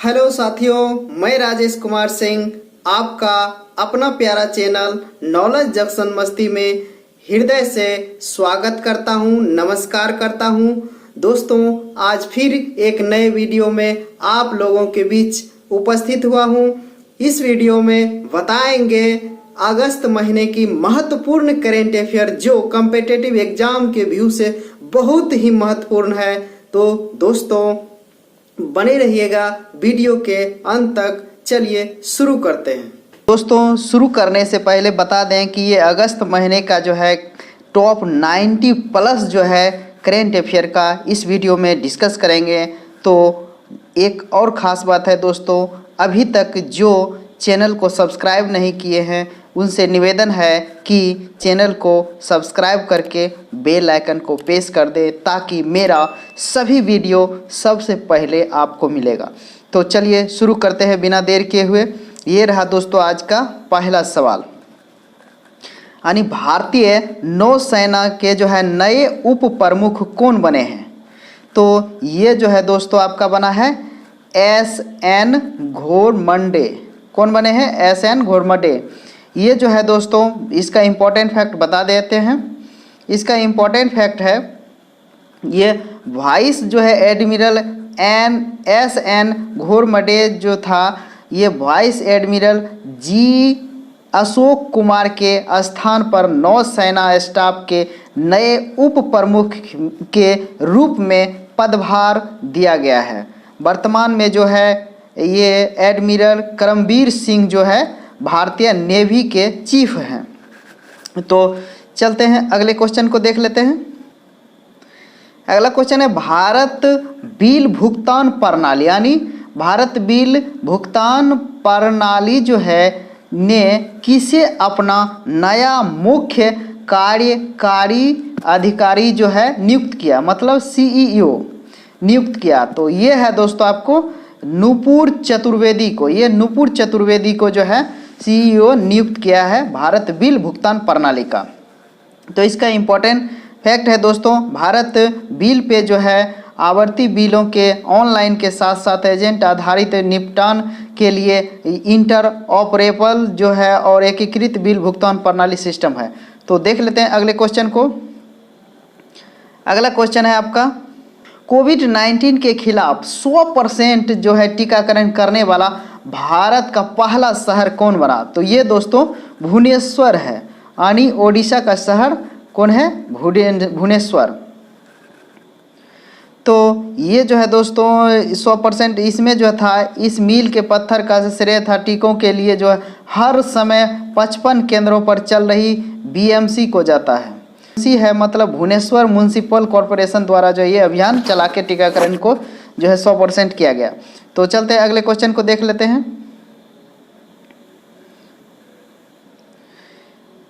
Hello साथियों, मैं राजेश कुमार सिंह आपका अपना प्यारा चैनल नॉलेज जंक्शन मस्ती में हृदय से स्वागत करता हूं, नमस्कार करता हूं। दोस्तों, आज फिर एक नए वीडियो में आप लोगों के बीच उपस्थित हुआ हूं। इस वीडियो में बताएंगे अगस्त महीने की महत्वपूर्ण करेंट अफेयर जो कॉम्पिटिटिव एग्जाम के व्यू से बहुत ही महत्वपूर्ण है। तो दोस्तों, बने रहिएगा वीडियो के अंत तक। चलिए शुरू करते हैं। दोस्तों, शुरू करने से पहले बता दें कि ये अगस्त महीने का जो है टॉप 90 प्लस जो है करेंट अफेयर का इस वीडियो में डिस्कस करेंगे। तो एक और ख़ास बात है दोस्तों, अभी तक जो चैनल को सब्सक्राइब नहीं किए हैं उनसे निवेदन है कि चैनल को सब्सक्राइब करके बेल आइकन को प्रेस कर दे ताकि मेरा सभी वीडियो सबसे पहले आपको मिलेगा। तो चलिए शुरू करते हैं बिना देर किए हुए। ये रहा दोस्तों आज का पहला सवाल, यानी भारतीय नौसेना के जो है नए उप प्रमुख कौन बने हैं। तो ये जो है दोस्तों आपका बना है एस.एन. घोरमंडे। कौन बने हैं? एस.एन. घोरमंडे। ये जो है दोस्तों इसका इम्पोर्टेंट फैक्ट बता देते हैं। इसका इम्पोर्टेंट फैक्ट है ये वाइस जो है एडमिरल एस.एन. घोरमंडे जो था ये vice admiral G Ashok Kumar के स्थान पर नौसेना स्टाफ के नए उप प्रमुख के रूप में पदभार दिया गया है। वर्तमान में जो है ये एडमिरल करमबीर सिंह जो है भारतीय नेवी के चीफ हैं। तो चलते हैं अगले क्वेश्चन को देख लेते हैं। अगला क्वेश्चन है भारत बिल भुगतान प्रणाली, यानी भारत बिल भुगतान प्रणाली जो है ने किसे अपना नया मुख्य कार्यकारी अधिकारी जो है नियुक्त किया, मतलब सीईओ नियुक्त किया। तो ये है दोस्तों आपको नुपुर चतुर्वेदी को, ये नुपुर चतुर्वेदी को जो है सीईओ नियुक्त किया है भारत बिल भुगतान प्रणाली का। तो इसका इम्पोर्टेंट फैक्ट है दोस्तों, भारत बिल पे जो है आवर्ती बिलों के ऑनलाइन के साथ साथ एजेंट आधारित निपटान के लिए इंटर ऑपरेबल जो है और एकीकृत बिल भुगतान प्रणाली सिस्टम है। तो देख लेते हैं अगले क्वेश्चन को। अगला क्वेश्चन है आपका कोविड-19 के खिलाफ 100% जो है टीकाकरण करने वाला भारत का पहला शहर कौन बना। तो ये दोस्तों भुवनेश्वर है, यानी ओडिशा का शहर कौन है? भुवनेश्वर। तो ये जो है दोस्तों 100% इसमें जो था इस मील के पत्थर का श्रेय था टीकों के लिए जो है हर समय 55 केंद्रों पर चल रही बीएमसी को जाता है। है मतलब भुवनेश्वर म्युनिसिपल कॉरपोरेशन द्वारा जो ये अभियान चला के टीकाकरण को जो है 100% किया गया। तो चलते हैं अगले क्वेश्चन को देख लेते हैं।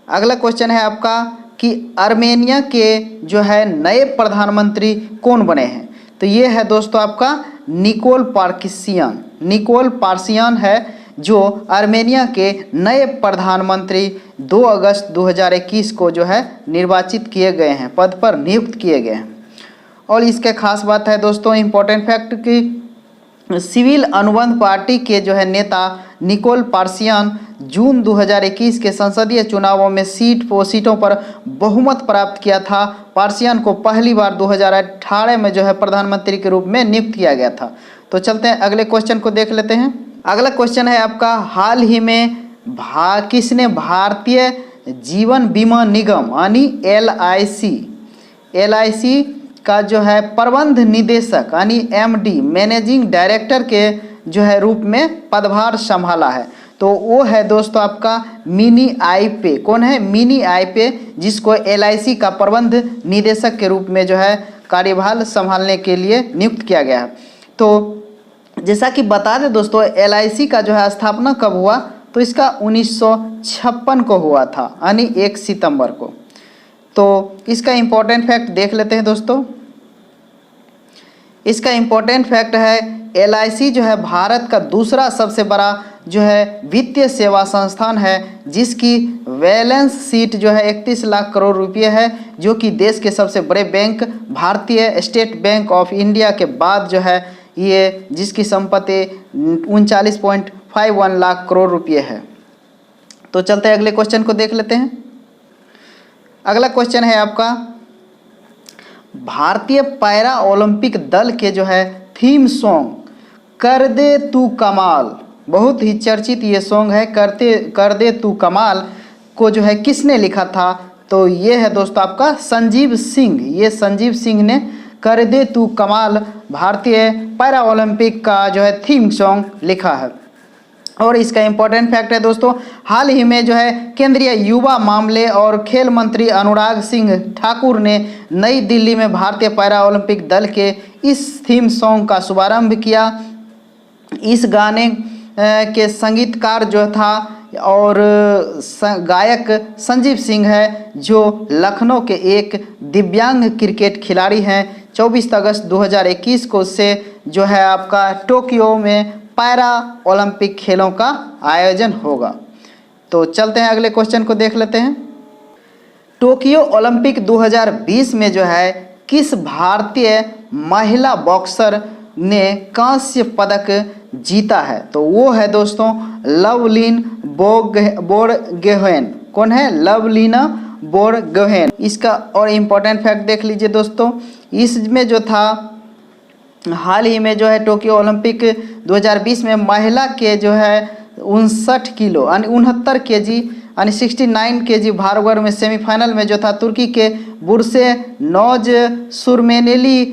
अगला क्वेश्चन है आपका कि आर्मेनिया के जो है नए प्रधानमंत्री कौन बने हैं। तो ये है दोस्तों आपका निकोल पार्किसियन। निकोल पार्सियन है जो आर्मेनिया के नए प्रधानमंत्री 2 अगस्त 2021 को जो है निर्वाचित किए गए हैं, पद पर नियुक्त किए गए हैं। और इसके खास बात है दोस्तों इम्पोर्टेंट फैक्ट कि सिविल अनुबंध पार्टी के जो है नेता निकोल पार्सियन जून 2021 के संसदीय चुनावों में सीटों पर बहुमत प्राप्त किया था। पार्सियन को पहली बार 2018 में जो है प्रधानमंत्री के रूप में नियुक्त किया गया था। तो चलते हैं अगले क्वेश्चन को देख लेते हैं। अगला क्वेश्चन है आपका हाल ही में किसने भारतीय जीवन बीमा निगम यानी एलआईसी का जो है प्रबंध निदेशक यानी एमडी मैनेजिंग डायरेक्टर के जो है रूप में पदभार संभाला है। तो वो है दोस्तों आपका मिनी आईपे। कौन है? मिनी आईपे, जिसको एलआईसी का प्रबंध निदेशक के रूप में जो है कार्यभार संभालने के लिए नियुक्त किया गया है। तो जैसा कि बता दें दोस्तों एलआईसी का जो है स्थापना कब हुआ, तो इसका 1956 को हुआ था, यानी 1 सितंबर को। तो इसका इम्पोर्टेंट फैक्ट देख लेते हैं दोस्तों। इसका इम्पोर्टेंट फैक्ट है एलआईसी जो है भारत का दूसरा सबसे बड़ा जो है वित्तीय सेवा संस्थान है, जिसकी बैलेंस शीट जो है 31 लाख करोड़ रुपये है, जो कि देश के सबसे बड़े बैंक भारतीय स्टेट बैंक ऑफ इंडिया के बाद जो है ये जिसकी संपत्ति 39.51 लाख करोड़ रुपये है। तो चलते हैं अगले क्वेश्चन को देख लेते हैं। अगला क्वेश्चन है आपका, भारतीय पैरा ओलंपिक दल के जो है थीम सॉन्ग कर दे तू कमाल, बहुत ही चर्चित ये सॉन्ग है कर दे तू कमाल को जो है किसने लिखा था? तो ये है दोस्तों आपका संजीव सिंह। ये संजीव सिंह ने कर दे तू कमाल भारतीय पैरा ओलंपिक का जो है थीम सॉन्ग लिखा है। और इसका इम्पोर्टेंट फैक्ट है दोस्तों, हाल ही में जो है केंद्रीय युवा मामले और खेल मंत्री अनुराग सिंह ठाकुर ने नई दिल्ली में भारतीय पैरा ओलंपिक दल के इस थीम सॉन्ग का शुभारंभ किया। इस गाने के संगीतकार जो था और गायक संजीव सिंह है, जो लखनऊ के एक दिव्यांग क्रिकेट खिलाड़ी हैं। 24 अगस्त 2021 को से जो है आपका टोक्यो में पैरा ओलंपिक खेलों का आयोजन होगा। तो चलते हैं अगले क्वेश्चन को देख लेते हैं। टोक्यो ओलंपिक 2020 में जो है किस भारतीय महिला बॉक्सर ने कांस्य पदक जीता है? तो वो है दोस्तों लवलीन बोरगोहेन। कौन है? लवलीना बोरगोहेन। इसका और इम्पोर्टेंट फैक्ट देख लीजिए दोस्तों, इसमें जो था हाल ही में जो है टोक्यो ओलंपिक 2020 में महिला के जो है 59 किलो यानी 69 केजी यानी 69 केजी भार वर्ग में सेमीफाइनल में जो था तुर्की के बुरसे नौज सुरमेनेली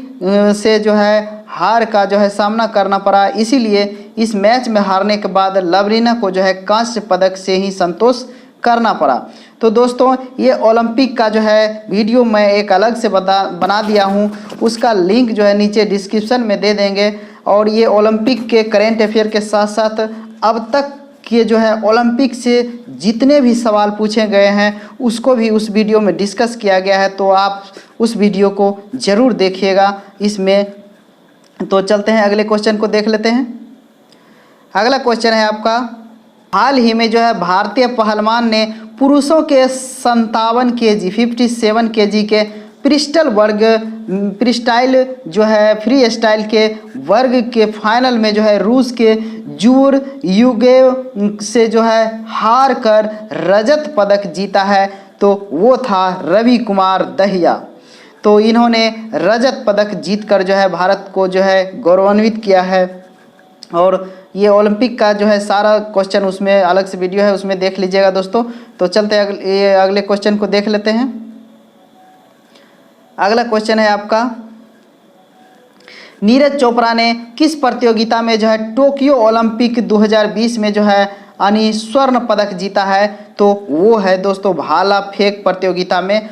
से जो है हार का जो है सामना करना पड़ा। इसीलिए इस मैच में हारने के बाद लवलीना को जो है कांस्य पदक से ही संतोष करना पड़ा। तो दोस्तों ये ओलंपिक का जो है वीडियो मैं एक अलग से बना दिया हूँ, उसका लिंक जो है नीचे डिस्क्रिप्शन में दे देंगे। और ये ओलंपिक के करेंट अफेयर के साथ साथ अब तक के जो है ओलंपिक से जितने भी सवाल पूछे गए हैं उसको भी उस वीडियो में डिस्कस किया गया है, तो आप उस वीडियो को ज़रूर देखिएगा इसमें। तो चलते हैं अगले क्वेश्चन को देख लेते हैं। अगला क्वेश्चन है आपका, हाल ही में जो है भारतीय पहलवान ने पुरुषों के 57 केजी 57 केजी के फ्री स्टाइल के वर्ग के फाइनल में जो है रूस के जूर यूगेव से जो है हार कर रजत पदक जीता है। तो वो था रवि कुमार दहिया। तो इन्होंने रजत पदक जीतकर जो है भारत को जो है गौरवान्वित किया है। और ये ओलंपिक का जो है सारा क्वेश्चन उसमें अलग से वीडियो है, उसमें देख लीजिएगा दोस्तों। तो चलते हैं अगले क्वेश्चन को देख लेते हैं। अगला क्वेश्चन है आपका, नीरज चोपड़ा ने किस प्रतियोगिता में जो है टोक्यो ओलंपिक 2020 में जो है स्वर्ण पदक जीता है? तो वो है दोस्तों भाला फेंक प्रतियोगिता में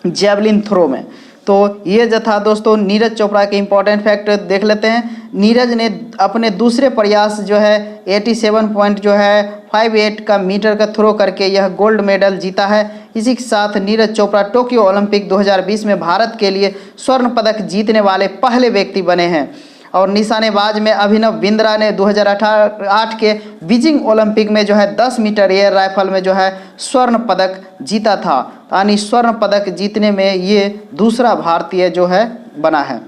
जेवलिन थ्रो में। तो ये जो था दोस्तों नीरज चोपड़ा के इम्पोर्टेंट फैक्ट देख लेते हैं। नीरज ने अपने दूसरे प्रयास जो है 87.58 का मीटर का थ्रो करके यह गोल्ड मेडल जीता है। इसी के साथ नीरज चोपड़ा टोक्यो ओलंपिक 2020 में भारत के लिए स्वर्ण पदक जीतने वाले पहले व्यक्ति बने हैं। और निशानेबाज में अभिनव बिंद्रा ने 2008 के बीजिंग ओलंपिक में जो है 10 मीटर एयर राइफल में जो है स्वर्ण पदक जीता था। यानी स्वर्ण पदक जीतने में ये दूसरा भारतीय जो है बना है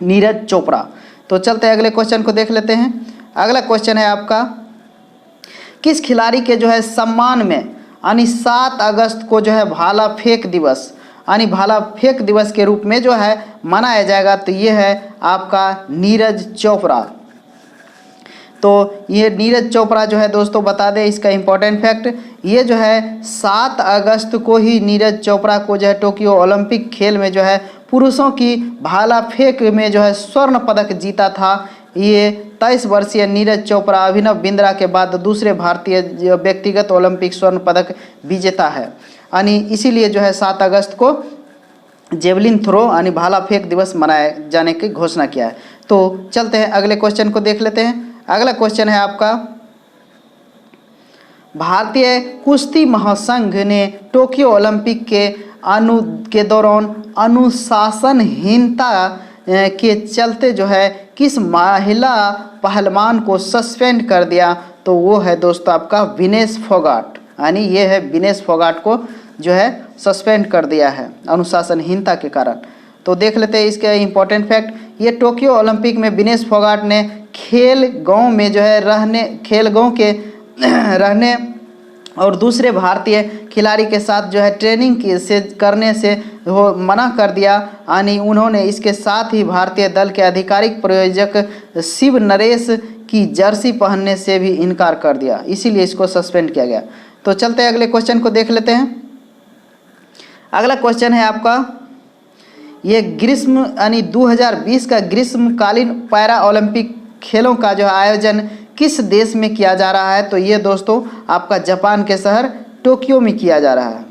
नीरज चोपड़ा। तो चलते हैं अगले क्वेश्चन को देख लेते हैं। अगला क्वेश्चन है आपका, किस खिलाड़ी के जो है सम्मान में 7 अगस्त को जो है भाला फेंक दिवस के रूप में जो है मनाया जाएगा? तो ये है आपका नीरज चोपड़ा। तो ये नीरज चोपड़ा जो है दोस्तों बता दें इसका इम्पोर्टेंट फैक्ट, ये जो है 7 अगस्त को ही नीरज चोपड़ा को जो है टोक्यो ओलंपिक खेल में जो है पुरुषों की भाला फेंक में जो है स्वर्ण पदक जीता था। ये 23 वर्षीय नीरज चोपड़ा अभिनव बिंद्रा के बाद दूसरे भारतीय व्यक्तिगत ओलंपिक स्वर्ण पदक विजेता है। इसीलिए जो है 7 अगस्त को जेवलिन थ्रो भाला फेंक दिवस मनाए जाने की घोषणा किया है। तो चलते हैं अगले क्वेश्चन को देख लेते हैं। अगला क्वेश्चन है आपका, भारतीय कुश्ती महासंघ ने टोक्यो ओलंपिक के दौरान अनुशासनहीनता के चलते जो है किस महिला पहलवान को सस्पेंड कर दिया? तो वो है दोस्तों आपका विनेश फोगाट। ये है विनेश फोगाट को जो है सस्पेंड कर दिया है अनुशासनहीनता के कारण। तो देख लेते हैं इसके इम्पोर्टेंट फैक्ट, ये टोक्यो ओलंपिक में विनेश फोगाट ने खेल गांव में जो है खेल गांव के रहने और दूसरे भारतीय खिलाड़ी के साथ जो है ट्रेनिंग करने से वो मना कर दिया। यानी उन्होंने इसके साथ ही भारतीय दल के आधिकारिक प्रायोजक शिव नरेश की जर्सी पहनने से भी इनकार कर दिया, इसीलिए इसको सस्पेंड किया गया। तो चलते हैं अगले क्वेश्चन को देख लेते हैं। अगला क्वेश्चन है आपका, ये ग्रीष्म यानी 2020 का ग्रीष्मकालीन पैरा ओलंपिक खेलों का जो आयोजन किस देश में किया जा रहा है? तो ये दोस्तों आपका जापान के शहर टोक्यो में किया जा रहा है।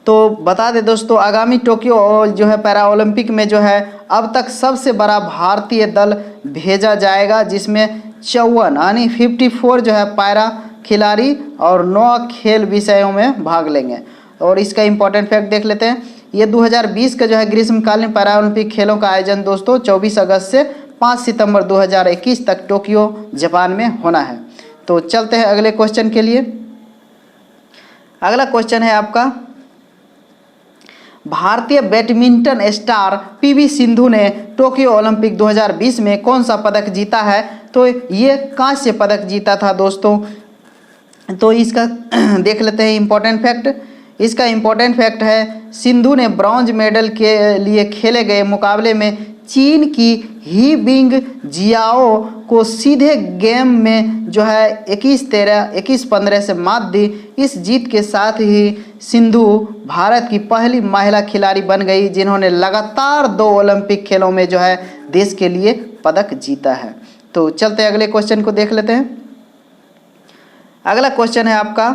तो बता दें दोस्तों, आगामी टोक्यो जो है पैरा ओलंपिक में जो है अब तक सबसे बड़ा भारतीय दल भेजा जाएगा, जिसमें 54 यानी 54 जो है पैरा खिलाड़ी और 9 खेल विषयों में भाग लेंगे। और इसका इम्पोर्टेंट फैक्ट देख लेते हैं। ये 2020 का जो है ग्रीष्मकालीन पैरा ओलंपिक खेलों का आयोजन दोस्तों 24 अगस्त से 5 सितंबर 2021 तक टोक्यो जापान में होना है। तो चलते हैं अगले क्वेश्चन के लिए। अगला क्वेश्चन है आपका, भारतीय बैडमिंटन स्टार पीवी सिंधु ने टोक्यो ओलंपिक 2020 में कौन सा पदक जीता है? तो ये कांस्य पदक जीता था दोस्तों। तो इसका देख लेते हैं इम्पोर्टेंट फैक्ट। इसका इम्पोर्टेंट फैक्ट है, सिंधु ने ब्रॉन्ज मेडल के लिए खेले गए मुकाबले में चीन की ही बिंग जियाओ को सीधे गेम में जो है 21-13, 21-15 से मात दी। इस जीत के साथ ही सिंधु भारत की पहली महिला खिलाड़ी बन गई जिन्होंने लगातार 2 ओलंपिक खेलों में जो है देश के लिए पदक जीता है। तो चलते अगले क्वेश्चन को देख लेते हैं। अगला क्वेश्चन है आपका,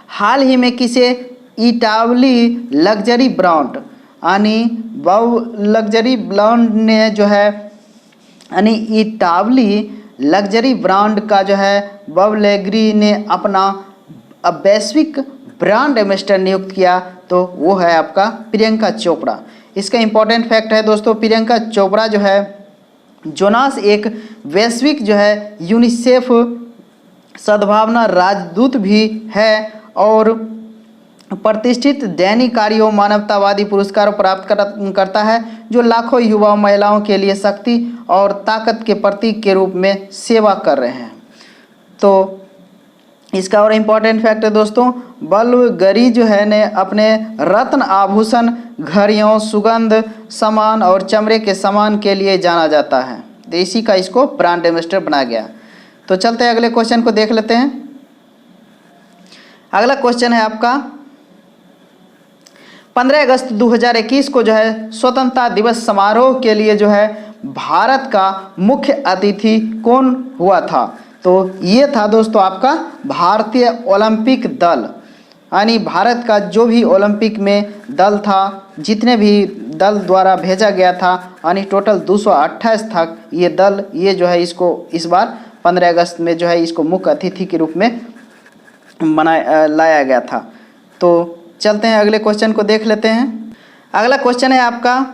हाल ही में किसे इटावली लग्जरी ब्रांड यानी लग्जरी ब्रांड ने जो है यानी इटावली लग्जरी ब्रांड का जो है बवलेगरी ने अपना वैश्विक ब्रांड एम्बेसडर नियुक्त किया? तो वो है आपका प्रियंका चोपड़ा। इसका इम्पोर्टेंट फैक्ट है दोस्तों, प्रियंका चोपड़ा जो है जोनास एक वैश्विक जो है यूनिसेफ सद्भावना राजदूत भी है और प्रतिष्ठित दैनिक कार्यों मानवतावादी पुरस्कार प्राप्त करता है, जो लाखों युवा महिलाओं के लिए शक्ति और ताकत के प्रतीक के रूप में सेवा कर रहे हैं। तो इसका और इम्पोर्टेंट फैक्ट है दोस्तों, बल्गरी जो है ने अपने रत्न आभूषण, घड़ियों, सुगंध सामान और चमड़े के सामान के लिए जाना जाता है। तो इसी का इसको ब्रांड एम्बेसडर बनाया गया। तो चलते हैं अगले क्वेश्चन को देख लेते हैं। अगला क्वेश्चन है आपका, 15 अगस्त 2021 को जो है स्वतंत्रता दिवस समारोह के लिए जो है भारत का मुख्य अतिथि कौन हुआ था? तो ये था दोस्तों आपका भारतीय ओलंपिक दल, यानी भारत का जो भी ओलंपिक में दल था, जितने भी दल द्वारा भेजा गया था, यानी टोटल 228 था ये दल। ये जो है इसको इस बार 15 अगस्त में जो है इसको मुख्य अतिथि के रूप में लाया गया था। तो चलते हैं अगले क्वेश्चन को देख लेते हैं। अगला क्वेश्चन है आपका,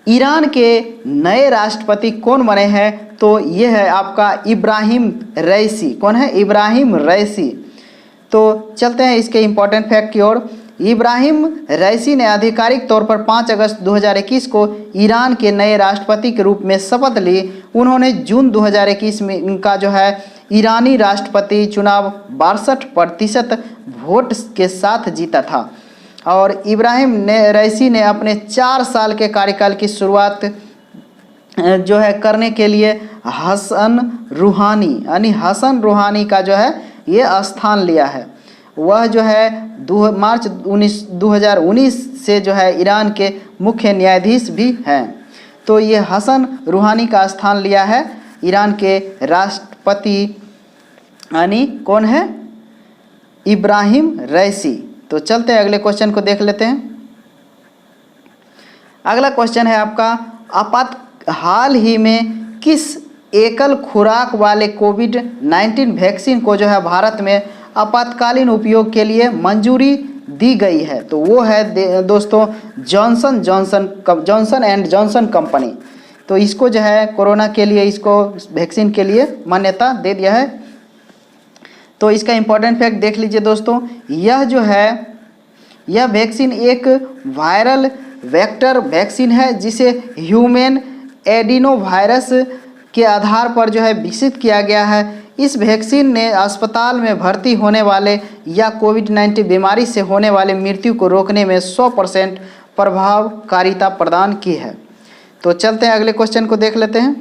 ईरान के नए राष्ट्रपति कौन बने हैं? तो ये है आपका इब्राहिम रईसी। कौन है? इब्राहिम रईसी। तो चलते हैं इसके इम्पोर्टेंट फैक्ट की ओर। इब्राहिम रईसी ने आधिकारिक तौर पर 5 अगस्त 2021 को ईरान के नए राष्ट्रपति के रूप में शपथ ली। उन्होंने जून 2021 में का जो है ईरानी राष्ट्रपति चुनाव 62% वोट के साथ जीता था। और इब्राहिम रईसी ने अपने 4 साल के कार्यकाल की शुरुआत जो है करने के लिए हसन रूहानी यानी हसन रूहानी का जो है ये स्थान लिया है। वह जो है मार्च 2019 से जो है ईरान के मुख्य न्यायाधीश भी हैं। तो ये हसन रूहानी का स्थान लिया है ईरान के राष्ट्रपति, यानी कौन है? इब्राहिम रईसी। तो चलते हैं अगले क्वेश्चन को देख लेते हैं। अगला क्वेश्चन है आपका, हाल ही में किस एकल खुराक वाले कोविड-19 वैक्सीन को जो है भारत में आपातकालीन उपयोग के लिए मंजूरी दी गई है? तो वो है दोस्तों जॉनसन एंड जॉनसन कंपनी। तो इसको जो है कोरोना के लिए, इसको वैक्सीन के लिए मान्यता दे दिया है। तो इसका इम्पोर्टेंट फैक्ट देख लीजिए दोस्तों, यह जो है यह वैक्सीन एक वायरल वेक्टर वैक्सीन है जिसे ह्यूमन एडिनोवायरस के आधार पर जो है विकसित किया गया है। इस वैक्सीन ने अस्पताल में भर्ती होने वाले या कोविड-19 बीमारी से होने वाले मृत्यु को रोकने में 100% प्रभावकारिता प्रदान की है। तो चलते हैं अगले क्वेश्चन को देख लेते हैं।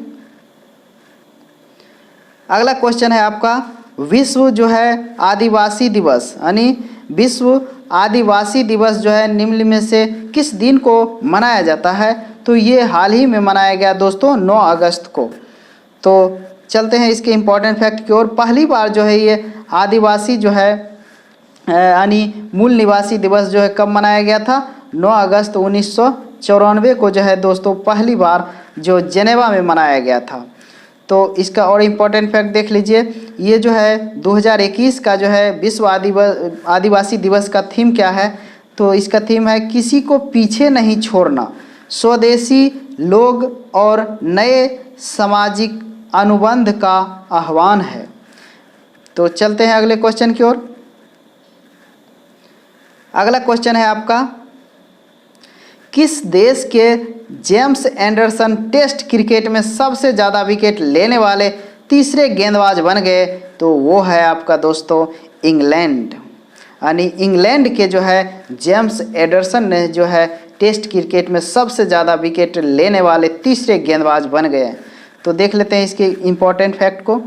अगला क्वेश्चन है आपका विश्व जो है आदिवासी दिवस, यानी विश्व आदिवासी दिवस जो है निम्न में से किस दिन को मनाया जाता है? तो ये हाल ही में मनाया गया दोस्तों 9 अगस्त को। तो चलते हैं इसके इम्पोर्टेंट फैक्ट की ओर। पहली बार जो है ये आदिवासी जो है यानी मूल निवासी दिवस जो है कब मनाया गया था? 9 अगस्त 1994 को जो है दोस्तों पहली बार जो जेनेवा में मनाया गया था। तो इसका और इम्पोर्टेंट फैक्ट देख लीजिए। ये जो है 2021 का जो है विश्व आदिवासी दिवस का थीम क्या है? तो इसका थीम है किसी को पीछे नहीं छोड़ना, स्वदेशी लोग और नए सामाजिक अनुबंध का आह्वान है। तो चलते हैं अगले क्वेश्चन की ओर। अगला क्वेश्चन है आपका किस देश के जेम्स एंडरसन टेस्ट क्रिकेट में सबसे ज़्यादा विकेट लेने वाले तीसरे गेंदबाज बन गए? तो वो है आपका दोस्तों इंग्लैंड, यानी इंग्लैंड के जो है जेम्स एंडरसन ने जो है टेस्ट क्रिकेट में सबसे ज़्यादा विकेट लेने वाले तीसरे गेंदबाज बन गए। तो देख लेते हैं इसके इम्पोर्टेंट फैक्ट को।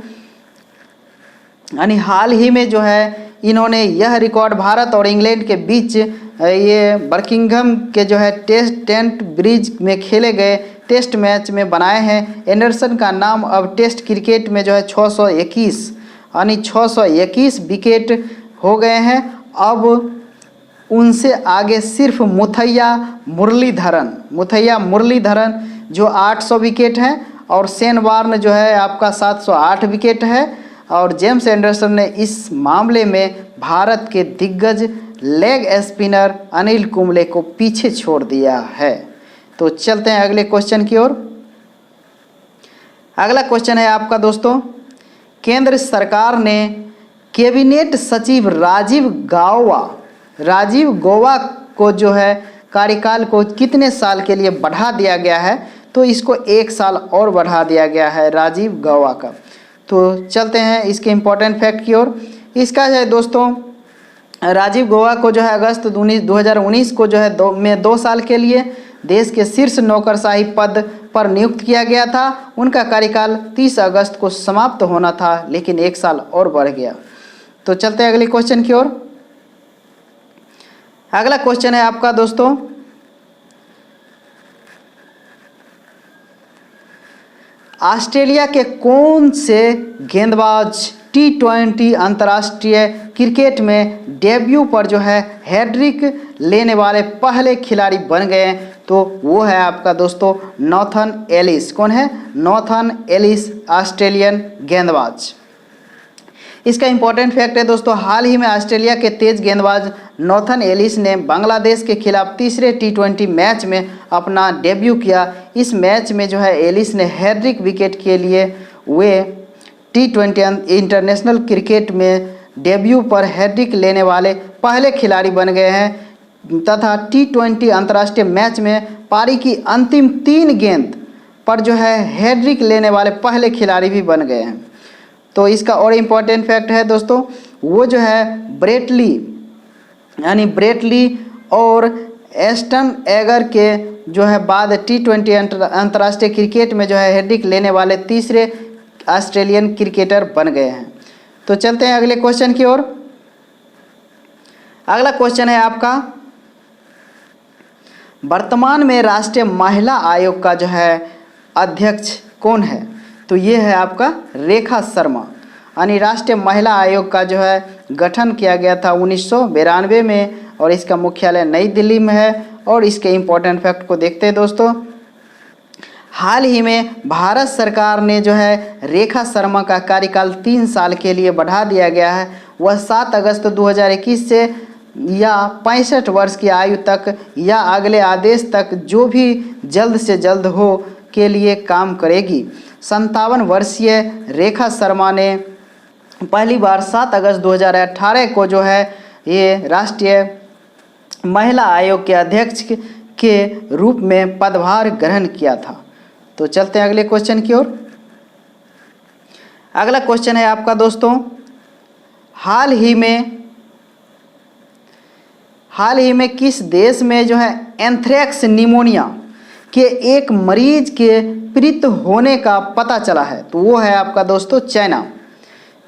यानी हाल ही में जो है इन्होंने यह रिकॉर्ड भारत और इंग्लैंड के बीच ये बर्किंघम के जो है टेंट ब्रिज में खेले गए टेस्ट मैच में बनाए हैं। एंडरसन का नाम अब टेस्ट क्रिकेट में जो है 621 यानी 621 विकेट हो गए हैं। अब उनसे आगे सिर्फ मुथैया मुरलीधरन जो 800 विकेट हैं और शेन वार्न जो है आपका 708 विकेट है। और जेम्स एंडरसन ने इस मामले में भारत के दिग्गज लेग स्पिनर अनिल कुंबले को पीछे छोड़ दिया है। तो चलते हैं अगले क्वेश्चन की ओर। अगला क्वेश्चन है आपका दोस्तों केंद्र सरकार ने कैबिनेट सचिव राजीव गौबा को जो है कार्यकाल को कितने साल के लिए बढ़ा दिया गया है? तो इसको 1 साल और बढ़ा दिया गया है राजीव गौबा का। तो चलते हैं इसके इम्पोर्टेंट फैक्ट की ओर। इसका है दोस्तों राजीव गौबा को जो है अगस्त 2019 को जो है 2 साल के लिए देश के शीर्ष नौकरशाही पद पर नियुक्त किया गया था। उनका कार्यकाल 30 अगस्त को समाप्त होना था लेकिन 1 साल और बढ़ गया। तो चलते हैं अगले क्वेश्चन की ओर। अगला क्वेश्चन है आपका दोस्तों ऑस्ट्रेलिया के कौन से गेंदबाज T20 अंतर्राष्ट्रीय क्रिकेट में डेब्यू पर जो है हैट्रिक लेने वाले पहले खिलाड़ी बन गए हैं? तो वो है आपका दोस्तों नॉथन एलिस। कौन है? नॉथन एलिस ऑस्ट्रेलियन गेंदबाज। इसका इम्पोर्टेंट फैक्ट है दोस्तों हाल ही में ऑस्ट्रेलिया के तेज गेंदबाज नॉथन एलिस ने बांग्लादेश के खिलाफ तीसरे T20 मैच में अपना डेब्यू किया। इस मैच में जो है एलिस ने हैट्रिक विकेट के लिए वे T20 इंटरनेशनल क्रिकेट में डेब्यू पर हैट्रिक लेने वाले पहले खिलाड़ी बन गए हैं तथा T20 अंतर्राष्ट्रीय मैच में पारी की अंतिम 3 गेंद पर जो है हैट्रिक लेने वाले पहले खिलाड़ी भी बन गए हैं। तो इसका और इम्पोर्टेंट फैक्ट है दोस्तों वो जो है ब्रेटली और एस्टन एगर के जो है बाद T20 अंतर्राष्ट्रीय क्रिकेट में जो है हैट्रिक लेने वाले तीसरे ऑस्ट्रेलियन क्रिकेटर बन गए हैं। तो चलते हैं अगले क्वेश्चन की ओर। अगला क्वेश्चन है आपका वर्तमान में राष्ट्रीय महिला आयोग का जो है अध्यक्ष कौन है? तो ये है आपका रेखा शर्मा। यानी राष्ट्रीय महिला आयोग का जो है गठन किया गया था 1992 में और इसका मुख्यालय नई दिल्ली में है। और इसके इम्पोर्टेंट फैक्ट को देखते हैं दोस्तों हाल ही में भारत सरकार ने जो है रेखा शर्मा का कार्यकाल 3 साल के लिए बढ़ा दिया गया है। वह 7 अगस्त 2021 से या 65 वर्ष की आयु तक या अगले आदेश तक जो भी जल्द से जल्द हो के लिए काम करेगी। 57 वर्षीय रेखा शर्मा ने पहली बार 7 अगस्त 2018 को जो है ये राष्ट्रीय महिला आयोग के अध्यक्ष के रूप में पदभार ग्रहण किया था। तो चलते हैं अगले क्वेश्चन की ओर। अगला क्वेश्चन है आपका दोस्तों, हाल ही में किस देश में जो है एंथ्रेक्स निमोनिया के एक मरीज के पीड़ित होने का पता चला है? तो वो है आपका दोस्तों चाइना।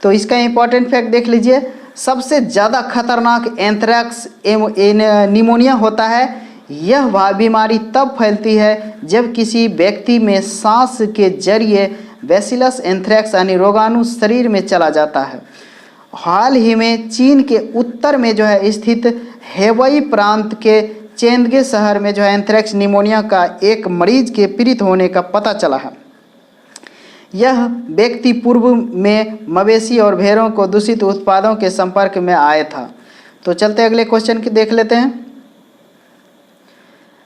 तो इसका इंपॉर्टेंट फैक्ट देख लीजिए, सबसे ज़्यादा खतरनाक एंथ्रेक्स निमोनिया होता है। यह बीमारी तब फैलती है जब किसी व्यक्ति में सांस के जरिए बैसिलस एंथ्रेक्स यानी रोगाणु शरीर में चला जाता है। हाल ही में चीन के उत्तर में जो है स्थित हेबई प्रांत के चेंदगे शहर में जो है एंथ्रेक्स निमोनिया का एक मरीज के पीड़ित होने का पता चला है। यह व्यक्ति पूर्व में मवेशी और भेड़ों को दूषित उत्पादों के संपर्क में आया था। तो चलते अगले क्वेश्चन की देख लेते हैं।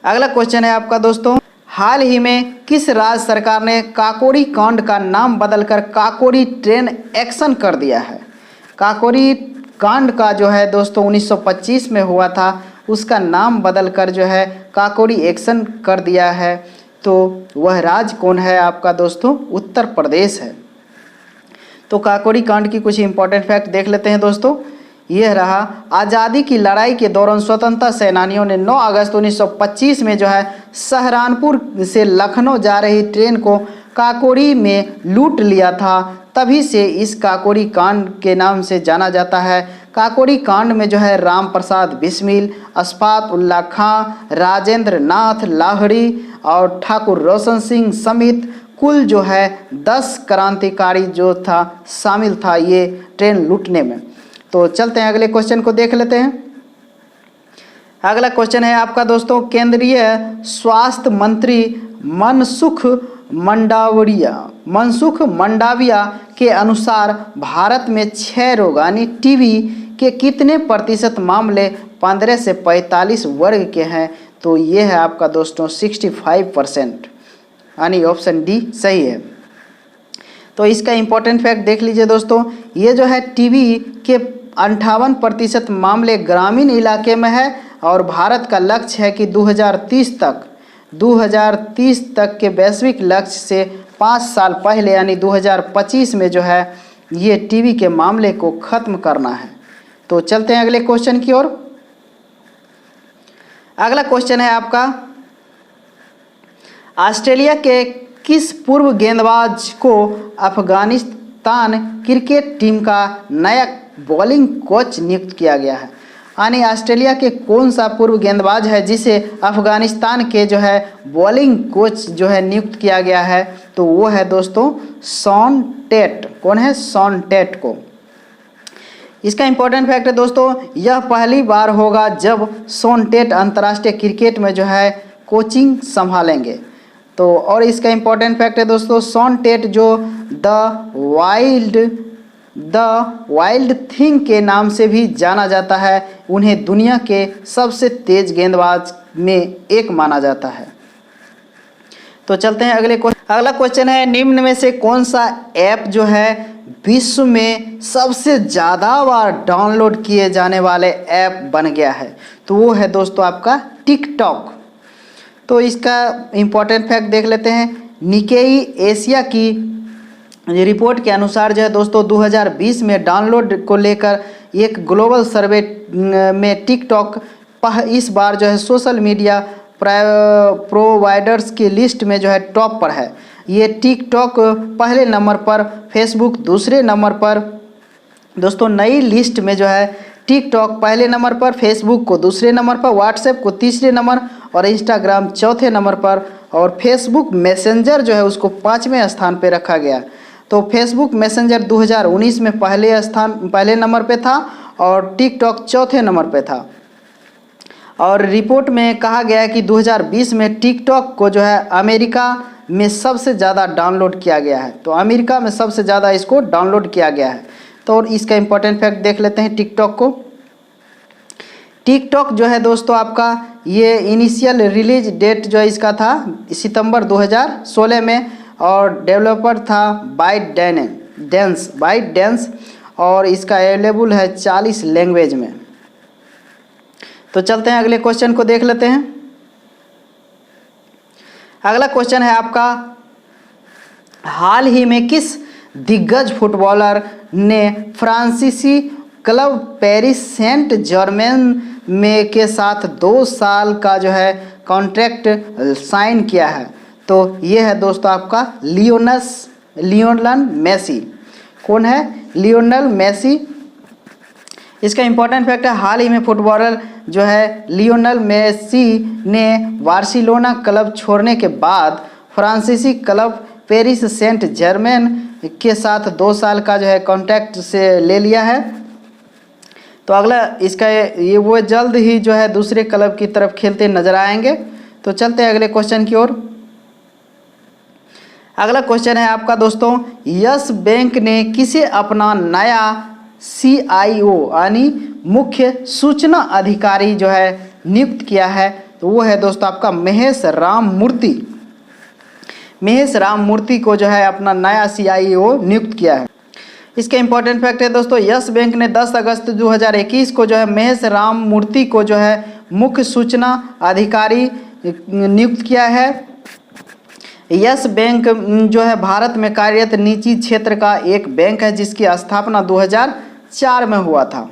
अगला क्वेश्चन है आपका दोस्तों, हाल ही में किस राज्य सरकार ने काकोरी कांड का नाम बदलकर काकोरी ट्रेन एक्शन कर दिया है? काकोरी कांड का जो है दोस्तों 1925 में हुआ था, उसका नाम बदलकर जो है काकोरी एक्शन कर दिया है। तो वह राज्य कौन है आपका दोस्तों? उत्तर प्रदेश है। तो काकोरी कांड की कुछ इंपॉर्टेंट फैक्ट देख लेते हैं दोस्तों। यह रहा, आज़ादी की लड़ाई के दौरान स्वतंत्रता सेनानियों ने 9 अगस्त 1925 में जो है सहारनपुर से लखनऊ जा रही ट्रेन को काकोरी में लूट लिया था। तभी से इस काकोरी कांड के नाम से जाना जाता है। काकोरी कांड में जो है राम प्रसाद बिस्मिल, अशफाक उल्लाह खां, राजेंद्र नाथ लाहिड़ी और ठाकुर रोशन सिंह समेत कुल जो है 10 क्रांतिकारी जो था शामिल था ये ट्रेन लूटने में। तो चलते हैं अगले क्वेश्चन को देख लेते हैं। अगला क्वेश्चन है आपका दोस्तों, केंद्रीय स्वास्थ्य मंत्री मनसुख मंडाविया के अनुसार भारत में क्षय रोग यानी टीबी के कितने प्रतिशत मामले 15 से 45 वर्ग के हैं? तो ये है आपका दोस्तों 65%, यानी ऑप्शन डी सही है। तो इसका इंपॉर्टेंट फैक्ट देख लीजिए दोस्तों, ये जो है टीबी के 58% मामले ग्रामीण इलाके में है और भारत का लक्ष्य है कि 2030 तक के वैश्विक लक्ष्य से 5 साल पहले यानी 2025 में जो है ये टीबी के मामले को ख़त्म करना है। तो चलते हैं अगले क्वेश्चन की ओर। अगला क्वेश्चन है आपका, ऑस्ट्रेलिया के किस पूर्व गेंदबाज को अफगानिस्तान क्रिकेट टीम का नया बॉलिंग कोच नियुक्त किया गया है? यानी ऑस्ट्रेलिया के कौन सा पूर्व गेंदबाज है जिसे अफगानिस्तान के जो है बॉलिंग कोच जो है नियुक्त किया गया है? तो वो है दोस्तों शॉन टेट। कौन है? शॉन टेट को। इसका इंपॉर्टेंट फैक्ट है दोस्तों, यह पहली बार होगा जब शॉन टेट अंतर्राष्ट्रीय क्रिकेट में जो है कोचिंग संभालेंगे। तो और इसका इंपॉर्टेंट फैक्ट है दोस्तों, शॉन टेट जो द वाइल्ड थिंग के नाम से भी जाना जाता है, उन्हें दुनिया के सबसे तेज गेंदबाज में एक माना जाता है। तो चलते हैं अगला क्वेश्चन है, निम्न में से कौन सा ऐप जो है विश्व में सबसे ज़्यादा बार डाउनलोड किए जाने वाले ऐप बन गया है? तो वो है दोस्तों आपका टिकटॉक। तो इसका इम्पोर्टेंट फैक्ट देख लेते हैं। निकेई एशिया की रिपोर्ट के अनुसार जो है दोस्तों 2020 में डाउनलोड को लेकर एक ग्लोबल सर्वे में टिकटॉक इस बार जो है सोशल मीडिया प्रोवाइडर्स की लिस्ट में जो है टॉप पर है। ये टिकटॉक पहले नंबर पर, फेसबुक दूसरे नंबर पर। दोस्तों नई लिस्ट में जो है टिकटॉक पहले नंबर पर, फेसबुक को दूसरे नंबर पर, व्हाट्सएप को तीसरे नंबर और इंस्टाग्राम चौथे नंबर पर, और फेसबुक मैसेंजर जो है उसको 5वें स्थान पर रखा गया। तो फेसबुक मैसेंजर 2019 में पहले नंबर पे था और टिकटॉक चौथे नंबर पे था। और रिपोर्ट में कहा गया है कि 2020 में टिकटॉक को जो है अमेरिका में सबसे ज़्यादा डाउनलोड किया गया है। तो अमेरिका में सबसे ज़्यादा इसको डाउनलोड किया गया है। तो और इसका इंपॉर्टेंट फैक्ट देख लेते हैं टिकटॉक को। टिकटॉक जो है दोस्तों आपका ये इनिशियल रिलीज डेट जो है इसका था सितंबर 2016 में, और डेवलपर था बाइटडेंस और इसका अवेलेबल है 40 लैंग्वेज में। तो चलते हैं अगले क्वेश्चन को देख लेते हैं। अगला क्वेश्चन है आपका, हाल ही में किस दिग्गज फुटबॉलर ने फ्रांसीसी क्लब पेरिस सेंट जर्मेन में के साथ 2 साल का जो है कॉन्ट्रैक्ट साइन किया है? तो ये है दोस्तों आपका लियोनल मेसी। कौन है? Lionel Messi. इसका इंपॉर्टेंट फैक्ट है, हाल ही में फुटबॉलर जो है लियोनल मेसी ने बार्सिलोना क्लब छोड़ने के बाद फ्रांसीसी क्लब पेरिस सेंट जर्मेन के साथ 2 साल का जो है कॉन्ट्रैक्ट से ले लिया है। तो अगला इसका ये वो जल्द ही जो है दूसरे क्लब की तरफ खेलते नजर आएंगे। तो चलते हैं अगले क्वेश्चन की ओर। अगला क्वेश्चन है आपका दोस्तों, यस बैंक ने किसे अपना नया CIO यानी मुख्य सूचना अधिकारी जो है नियुक्त किया है? तो वो है दोस्तों आपका महेश राम मूर्ति को जो है अपना नया CIO नियुक्त किया है। इसके इंपॉर्टेंट फैक्ट है दोस्तों, यस बैंक ने 10 अगस्त 2021 को जो है महेश राम मूर्ति को जो है मुख्य सूचना अधिकारी नियुक्त किया है। यस बैंक जो है भारत में कार्यरत निजी क्षेत्र का एक बैंक है जिसकी स्थापना 2004 में हुआ था।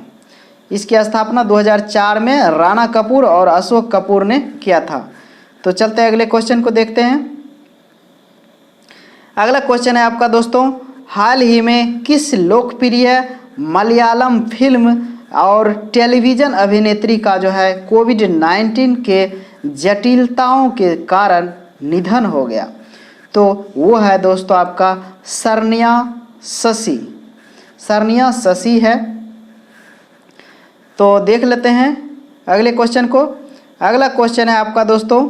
इसकी स्थापना 2004 में राणा कपूर और अशोक कपूर ने किया था। तो चलते हैं अगले क्वेश्चन को देखते हैं। अगला क्वेश्चन है आपका दोस्तों, हाल ही में किस लोकप्रिय मलयालम फिल्म और टेलीविज़न अभिनेत्री का जो है कोविड-19 के जटिलताओं के कारण निधन हो गया? तो वो है दोस्तों आपका शरण्या शशि है। तो देख लेते हैं अगले क्वेश्चन को। अगला क्वेश्चन है आपका दोस्तों,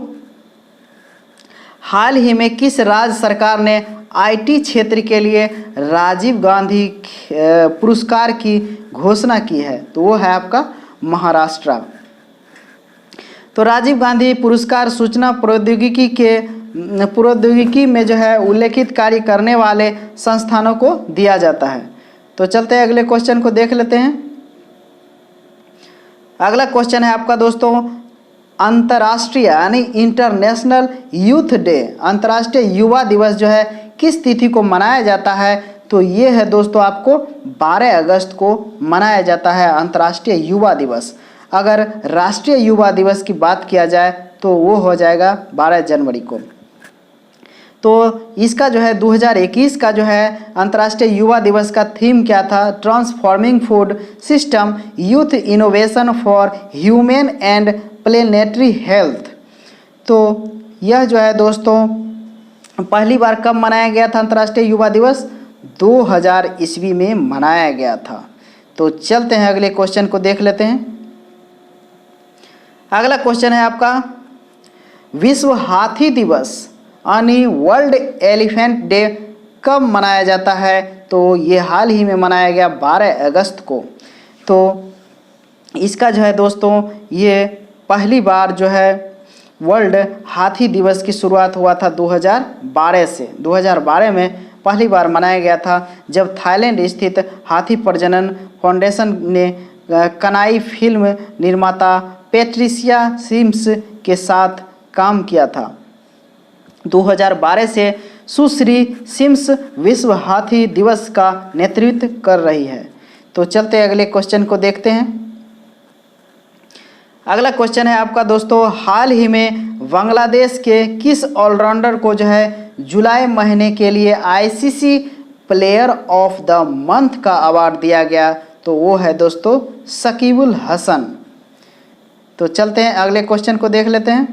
हाल ही में किस राज्य सरकार ने IT क्षेत्र के लिए राजीव गांधी पुरस्कार की घोषणा की है? तो वो है आपका महाराष्ट्र। तो राजीव गांधी पुरस्कार सूचना प्रौद्योगिकी में जो है उल्लेखित कार्य करने वाले संस्थानों को दिया जाता है। तो चलते हैं अगले क्वेश्चन को देख लेते हैं। अगला क्वेश्चन है आपका दोस्तों, अंतर्राष्ट्रीय यानी इंटरनेशनल यूथ डे, अंतर्राष्ट्रीय युवा दिवस जो है किस तिथि को मनाया जाता है? तो ये है दोस्तों आपको 12 अगस्त को मनाया जाता है अंतर्राष्ट्रीय युवा दिवस। अगर राष्ट्रीय युवा दिवस की बात किया जाए तो वो हो जाएगा 12 जनवरी को। तो इसका जो है 2021 का जो है अंतर्राष्ट्रीय युवा दिवस का थीम क्या था? Transforming food system youth innovation for human and planetary health. तो यह जो है दोस्तों पहली बार कब मनाया गया था अंतर्राष्ट्रीय युवा दिवस? 2000 ईस्वी में मनाया गया था। तो चलते हैं अगले क्वेश्चन को देख लेते हैं। अगला क्वेश्चन है आपका, विश्व हाथी दिवस यानी वर्ल्ड एलिफेंट डे कब मनाया जाता है? तो ये हाल ही में मनाया गया 12 अगस्त को। तो इसका जो है दोस्तों ये पहली बार जो है वर्ल्ड हाथी दिवस की शुरुआत हुआ था 2012 से। 2012 में पहली बार मनाया गया था जब थाईलैंड स्थित हाथी प्रजनन फाउंडेशन ने कनाई फिल्म निर्माता पैट्रिसिया सिम्स के साथ काम किया था। 2012 से सुश्री सिम्स विश्व हाथी दिवस का नेतृत्व कर रही है। तो चलते अगले क्वेश्चन को देखते हैं। अगला क्वेश्चन है आपका दोस्तों, हाल ही में बांग्लादेश के किस ऑलराउंडर को जो है जुलाई महीने के लिए ICC player of the month का अवार्ड दिया गया? तो वो है दोस्तों शकीबुल हसन। तो चलते हैं अगले क्वेश्चन को देख लेते हैं।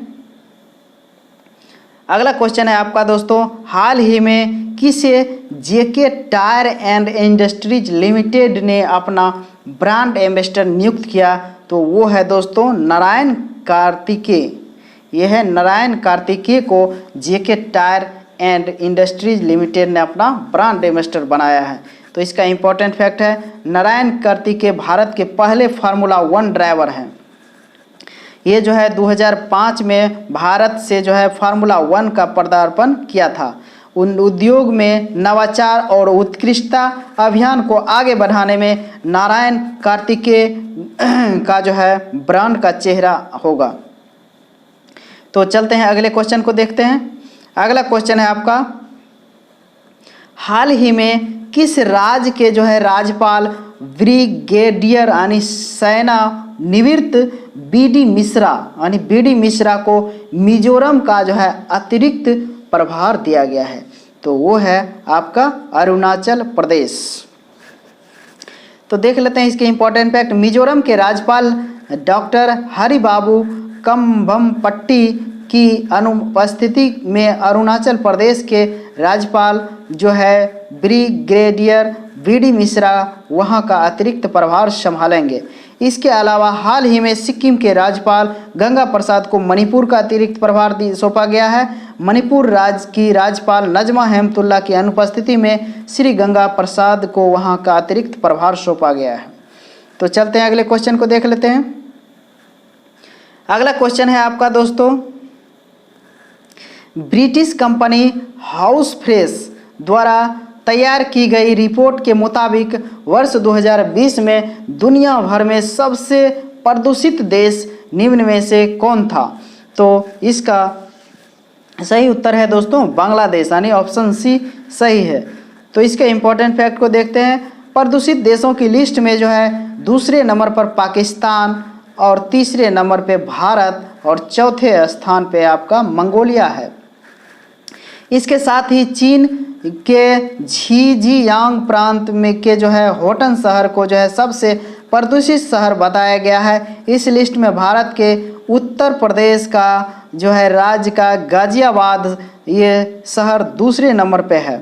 अगला क्वेश्चन है आपका दोस्तों, हाल ही में किसे JK tyre and industries limited ने अपना ब्रांड एम्बेसडर नियुक्त किया? तो वो है दोस्तों नारायण कार्तिकेय। यह है नारायण कार्तिकेय को JK tyre and industries limited ने अपना ब्रांड एम्बेसडर बनाया है। तो इसका इंपॉर्टेंट फैक्ट है, नारायण कार्तिकेय भारत के पहले फार्मूला 1 ड्राइवर हैं। ये जो है 2005 में भारत से जो है फार्मूला 1 का पदार्पण किया था। उन उद्योग में नवाचार और उत्कृष्टता अभियान को आगे बढ़ाने में नारायण कार्तिकेय का जो है ब्रांड का चेहरा होगा। तो चलते हैं अगले क्वेश्चन को देखते हैं। अगला क्वेश्चन है आपका, हाल ही में किस राज्य के जो है राज्यपाल ब्रिगेडियर यानी सेना निवृत्त बीडी मिश्रा को मिजोरम का जो है अतिरिक्त प्रभार दिया गया है? तो वो है आपका अरुणाचल प्रदेश। तो देख लेते हैं इसके इंपॉर्टेंट फैक्ट। मिजोरम के राज्यपाल डॉक्टर हरिबाबू कम्भमपट्टी की अनुपस्थिति में अरुणाचल प्रदेश के राज्यपाल जो है ब्रिगेडियर बीडी मिश्रा वहां का अतिरिक्त प्रभार संभालेंगे। इसके अलावा हाल ही में सिक्किम के राज्यपाल गंगा प्रसाद को मणिपुर का अतिरिक्त प्रभार सौंपा गया है। मणिपुर राज्य की राज्यपाल नजमा हेमतुल्ला की अनुपस्थिति में श्री गंगा प्रसाद को वहां का अतिरिक्त प्रभार सौंपा गया है। तो चलते हैं अगले क्वेश्चन को देख लेते हैं। अगला क्वेश्चन है आपका दोस्तों, ब्रिटिश कंपनी हाउस फ्रेश द्वारा तैयार की गई रिपोर्ट के मुताबिक वर्ष 2020 में दुनिया भर में सबसे प्रदूषित देश निम्न में से कौन था? तो इसका सही उत्तर है दोस्तों बांग्लादेश, यानी ऑप्शन सी सही है। तो इसके इंपॉर्टेंट फैक्ट को देखते हैं। प्रदूषित देशों की लिस्ट में जो है दूसरे नंबर पर पाकिस्तान और तीसरे नंबर पे भारत और चौथे स्थान पे आपका मंगोलिया है। इसके साथ ही चीन के झीजियांग प्रांत में के जो है होटन शहर को जो है सबसे प्रदूषित शहर बताया गया है। इस लिस्ट में भारत के उत्तर प्रदेश का जो है राज्य का गाजियाबाद ये शहर दूसरे नंबर पे है।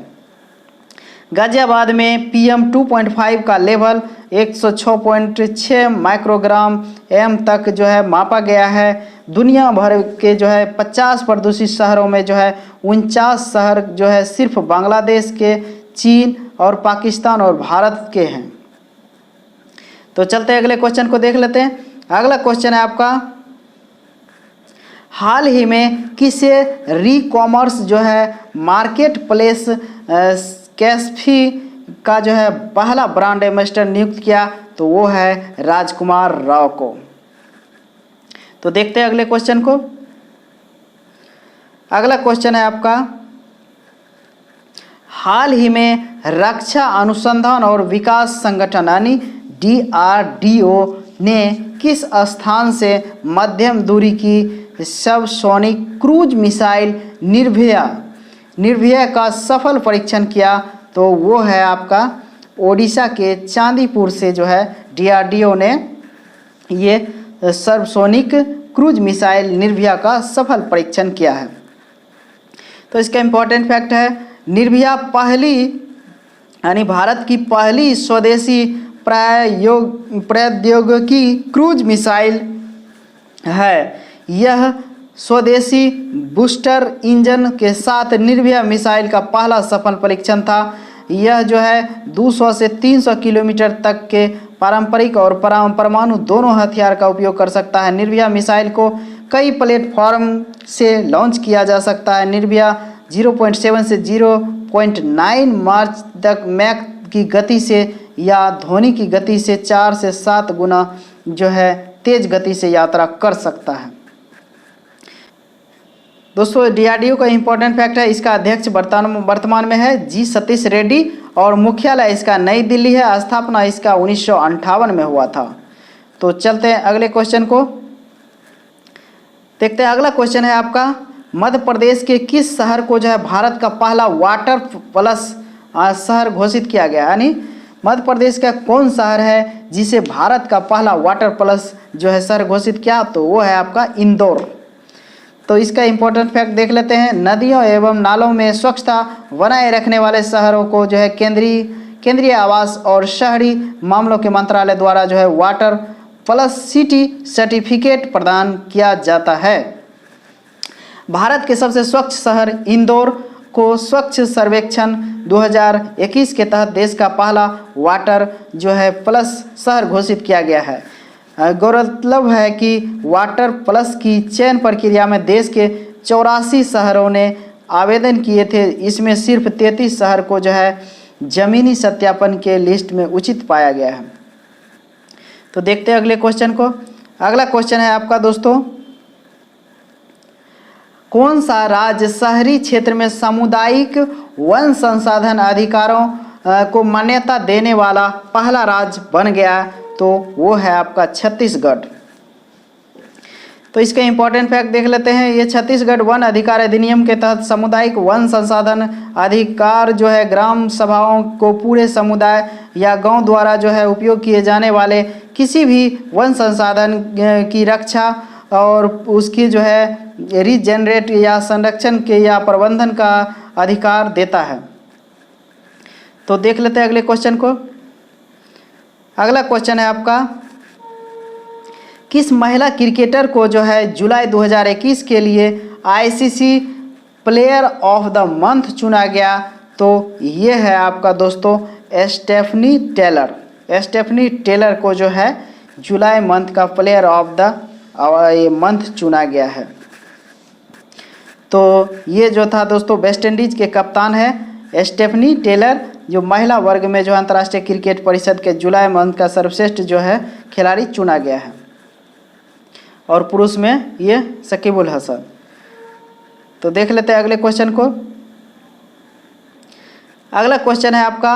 गाजियाबाद में PM 2.5 का लेवल 106.6 माइक्रोग्राम एम तक जो है मापा गया है। दुनिया भर के जो है 50 प्रदूषित शहरों में जो है 49 शहर जो है सिर्फ बांग्लादेश के, चीन और पाकिस्तान और भारत के हैं। तो चलते हैं अगले क्वेश्चन को देख लेते हैं। अगला क्वेश्चन है आपका, हाल ही में किसे री कॉमर्स जो है मार्केट प्लेस कैस्फी का जो है पहला ब्रांड एम्बेसडर नियुक्त किया? तो वो है राजकुमार राव को। तो देखते हैं अगले क्वेश्चन को। अगला क्वेश्चन है आपका, हाल ही में रक्षा अनुसंधान और विकास संगठन यानी DRDO ने किस स्थान से मध्यम दूरी की सबसोनिक क्रूज मिसाइल निर्भया का सफल परीक्षण किया? तो वो है आपका ओडिशा के चांदीपुर से जो है DRDO ने ये सबसोनिक क्रूज मिसाइल निर्भया का सफल परीक्षण किया है। तो इसका इम्पोर्टेंट फैक्ट है, निर्भया पहली यानी भारत की पहली स्वदेशी प्रौद्योगिकी क्रूज मिसाइल है। यह स्वदेशी बूस्टर इंजन के साथ निर्भया मिसाइल का पहला सफल परीक्षण था। यह जो है 200 से 300 किलोमीटर तक के पारंपरिक और परमाणु दोनों हथियार का उपयोग कर सकता है। निर्भया मिसाइल को कई प्लेटफॉर्म से लॉन्च किया जा सकता है। निर्भया 0.7 से 0.9 मार्च तक मैक की गति से या ध्वनि की गति से 4 से 7 गुना जो है तेज गति से यात्रा कर सकता है। दोस्तों DRDO का इंपॉर्टेंट फैक्ट है, इसका अध्यक्ष वर्तमान में है जी सतीश रेड्डी और मुख्यालय इसका नई दिल्ली है। स्थापना इसका 1958 में हुआ था। तो चलते हैं अगले क्वेश्चन को देखते हैं। अगला क्वेश्चन है आपका, मध्य प्रदेश के किस शहर को जो है भारत का पहला वाटर प्लस शहर घोषित किया गया? यानी मध्य प्रदेश का कौन शहर है जिसे भारत का पहला वाटर प्लस जो है शहर घोषित किया? तो वो है आपका इंदौर। तो इसका इंपॉर्टेंट फैक्ट देख लेते हैं। नदियों एवं नालों में स्वच्छता बनाए रखने वाले शहरों को जो है केंद्रीय आवास और शहरी मामलों के मंत्रालय द्वारा जो है वाटर प्लस सिटी सर्टिफिकेट प्रदान किया जाता है। भारत के सबसे स्वच्छ शहर इंदौर को स्वच्छ सर्वेक्षण 2021 के तहत देश का पहला वाटर जो है प्लस शहर घोषित किया गया है। गौरतलब है कि वाटर प्लस की चयन प्रक्रिया में देश के 84 शहरों ने आवेदन किए थे। इसमें सिर्फ 33 शहर को जो है जमीनी सत्यापन के लिस्ट में उचित पाया गया है। तो देखते हैं अगले क्वेश्चन को। अगला क्वेश्चन है आपका दोस्तों, कौन सा राज्य शहरी क्षेत्र में सामुदायिक वन संसाधन अधिकारों को मान्यता देने वाला पहला राज्य बन गया? तो वो है आपका छत्तीसगढ़। तो इसका इंपॉर्टेंट फैक्ट देख लेते हैं। ये छत्तीसगढ़ वन अधिकार अधिनियम के तहत सामुदायिक वन संसाधन अधिकार जो है ग्राम सभाओं को पूरे समुदाय या गांव द्वारा जो है उपयोग किए जाने वाले किसी भी वन संसाधन की रक्षा और उसकी जो है रीजनरेट या संरक्षण के या प्रबंधन का अधिकार देता है। तो देख लेते हैं अगले क्वेश्चन को। अगला क्वेश्चन है आपका, किस महिला क्रिकेटर को जो है जुलाई 2021 के लिए ICC player of the month चुना गया? तो ये है आपका दोस्तों स्टेफनी टेलर। स्टेफनी टेलर को जो है जुलाई मंथ का प्लेयर ऑफ द मंथ चुना गया है। तो ये जो था दोस्तों वेस्ट इंडीज के कप्तान है स्टेफनी टेलर, जो महिला वर्ग में जो अंतर्राष्ट्रीय क्रिकेट परिषद के जुलाई मंथ का सर्वश्रेष्ठ जो है खिलाड़ी चुना गया है। और पुरुष में ये शकीबुल हसन। तो देख लेते हैं अगले क्वेश्चन को। अगला क्वेश्चन है आपका,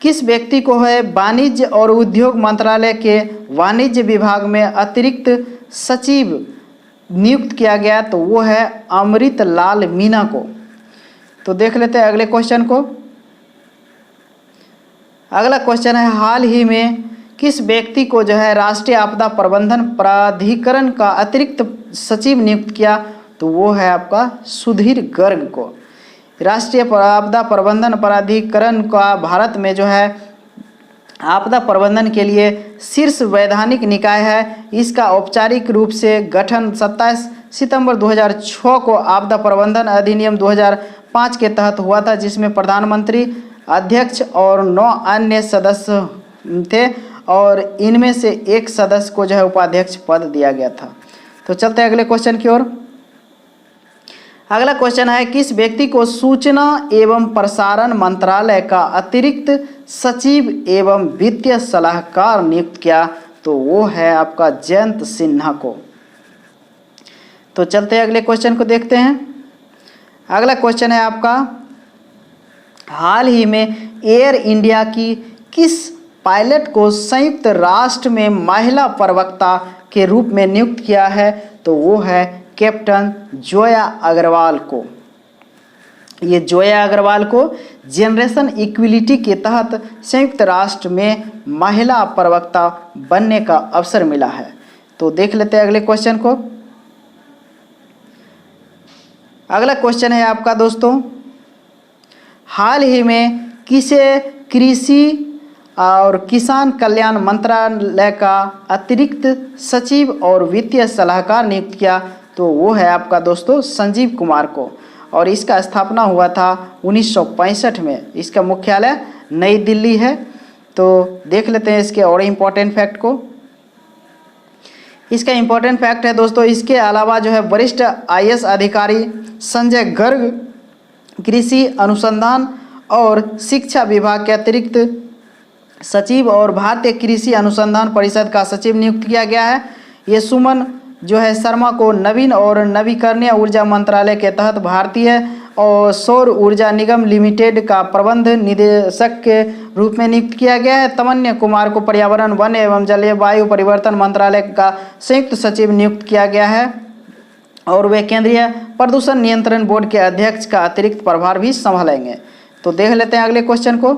किस व्यक्ति को है वाणिज्य और उद्योग मंत्रालय के वाणिज्य विभाग में अतिरिक्त सचिव नियुक्त किया गया? तो वो है अमृत लाल मीना को। तो देख लेते हैं अगले क्वेश्चन को। अगला क्वेश्चन है, हाल ही में किस व्यक्ति को जो है राष्ट्रीय आपदा प्रबंधन प्राधिकरण का अतिरिक्त सचिव नियुक्त किया? तो वो है आपका सुधीर गर्ग को। राष्ट्रीय आपदा प्रबंधन प्राधिकरण का भारत में जो है आपदा प्रबंधन के लिए शीर्ष वैधानिक निकाय है। इसका औपचारिक रूप से गठन 27 सितंबर 2006 को आपदा प्रबंधन अधिनियम 2005 के तहत हुआ था, जिसमें प्रधानमंत्री अध्यक्ष और 9 अन्य सदस्य थे और इनमें से एक सदस्य को जो है उपाध्यक्ष पद दिया गया था। तो चलते हैं अगले क्वेश्चन की ओर। अगला क्वेश्चन है, किस व्यक्ति को सूचना एवं प्रसारण मंत्रालय का अतिरिक्त सचिव एवं वित्तीय सलाहकार नियुक्त किया? तो वो है आपका जयंत सिन्हा को। तो चलते हैं अगले क्वेश्चन को देखते हैं। अगला क्वेश्चन है आपका, हाल ही में एयर इंडिया की किस पायलट को संयुक्त राष्ट्र में महिला प्रवक्ता के रूप में नियुक्त किया है? तो वो है कैप्टन जोया अग्रवाल को। ये जोया अग्रवाल को जनरेशन इक्विलिटी के तहत संयुक्त राष्ट्र में महिला प्रवक्ता बनने का अवसर मिला है। तो देख लेते हैं अगले क्वेश्चन को। अगला क्वेश्चन है आपका दोस्तों, हाल ही में किसे कृषि और किसान कल्याण मंत्रालय का अतिरिक्त सचिव और वित्तीय सलाहकार नियुक्त किया? तो वो है आपका दोस्तों संजीव कुमार को। और इसका स्थापना हुआ था 1965 में। इसका मुख्यालय नई दिल्ली है। तो देख लेते हैं इसके और इम्पोर्टेंट फैक्ट को। इसका इम्पोर्टेंट फैक्ट है दोस्तों, इसके अलावा जो है वरिष्ठ IAS अधिकारी संजय गर्ग कृषि अनुसंधान और शिक्षा विभाग के अतिरिक्त सचिव और भारतीय कृषि अनुसंधान परिषद का सचिव नियुक्त किया गया है। ये सुमन जो है शर्मा को नवीन और नवीकरणीय ऊर्जा मंत्रालय के तहत भारतीय और सौर ऊर्जा निगम लिमिटेड का प्रबंध निदेशक के रूप में नियुक्त किया गया है। तमन्या कुमार को पर्यावरण वन एवं जलवायु परिवर्तन मंत्रालय का संयुक्त सचिव नियुक्त किया गया है और वे केंद्रीय प्रदूषण नियंत्रण बोर्ड के अध्यक्ष का अतिरिक्त प्रभार भी संभालेंगे। तो देख लेते हैं अगले क्वेश्चन को।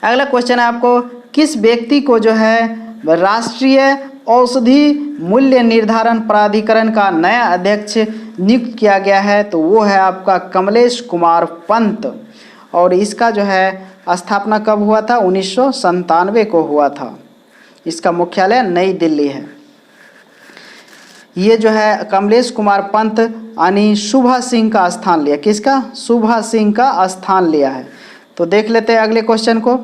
अगला क्वेश्चन है आपको, किस व्यक्ति को जो है राष्ट्रीय औषधि मूल्य निर्धारण प्राधिकरण का नया अध्यक्ष नियुक्त किया गया है? तो वो है आपका कमलेश कुमार पंत। और इसका जो है स्थापना कब हुआ था? 1997 को हुआ था। इसका मुख्यालय नई दिल्ली है। ये जो है कमलेश कुमार पंत यानी शुभा सिंह का स्थान लिया। किसका? शुभा सिंह का स्थान लिया है। तो देख लेते हैं अगले क्वेश्चन को।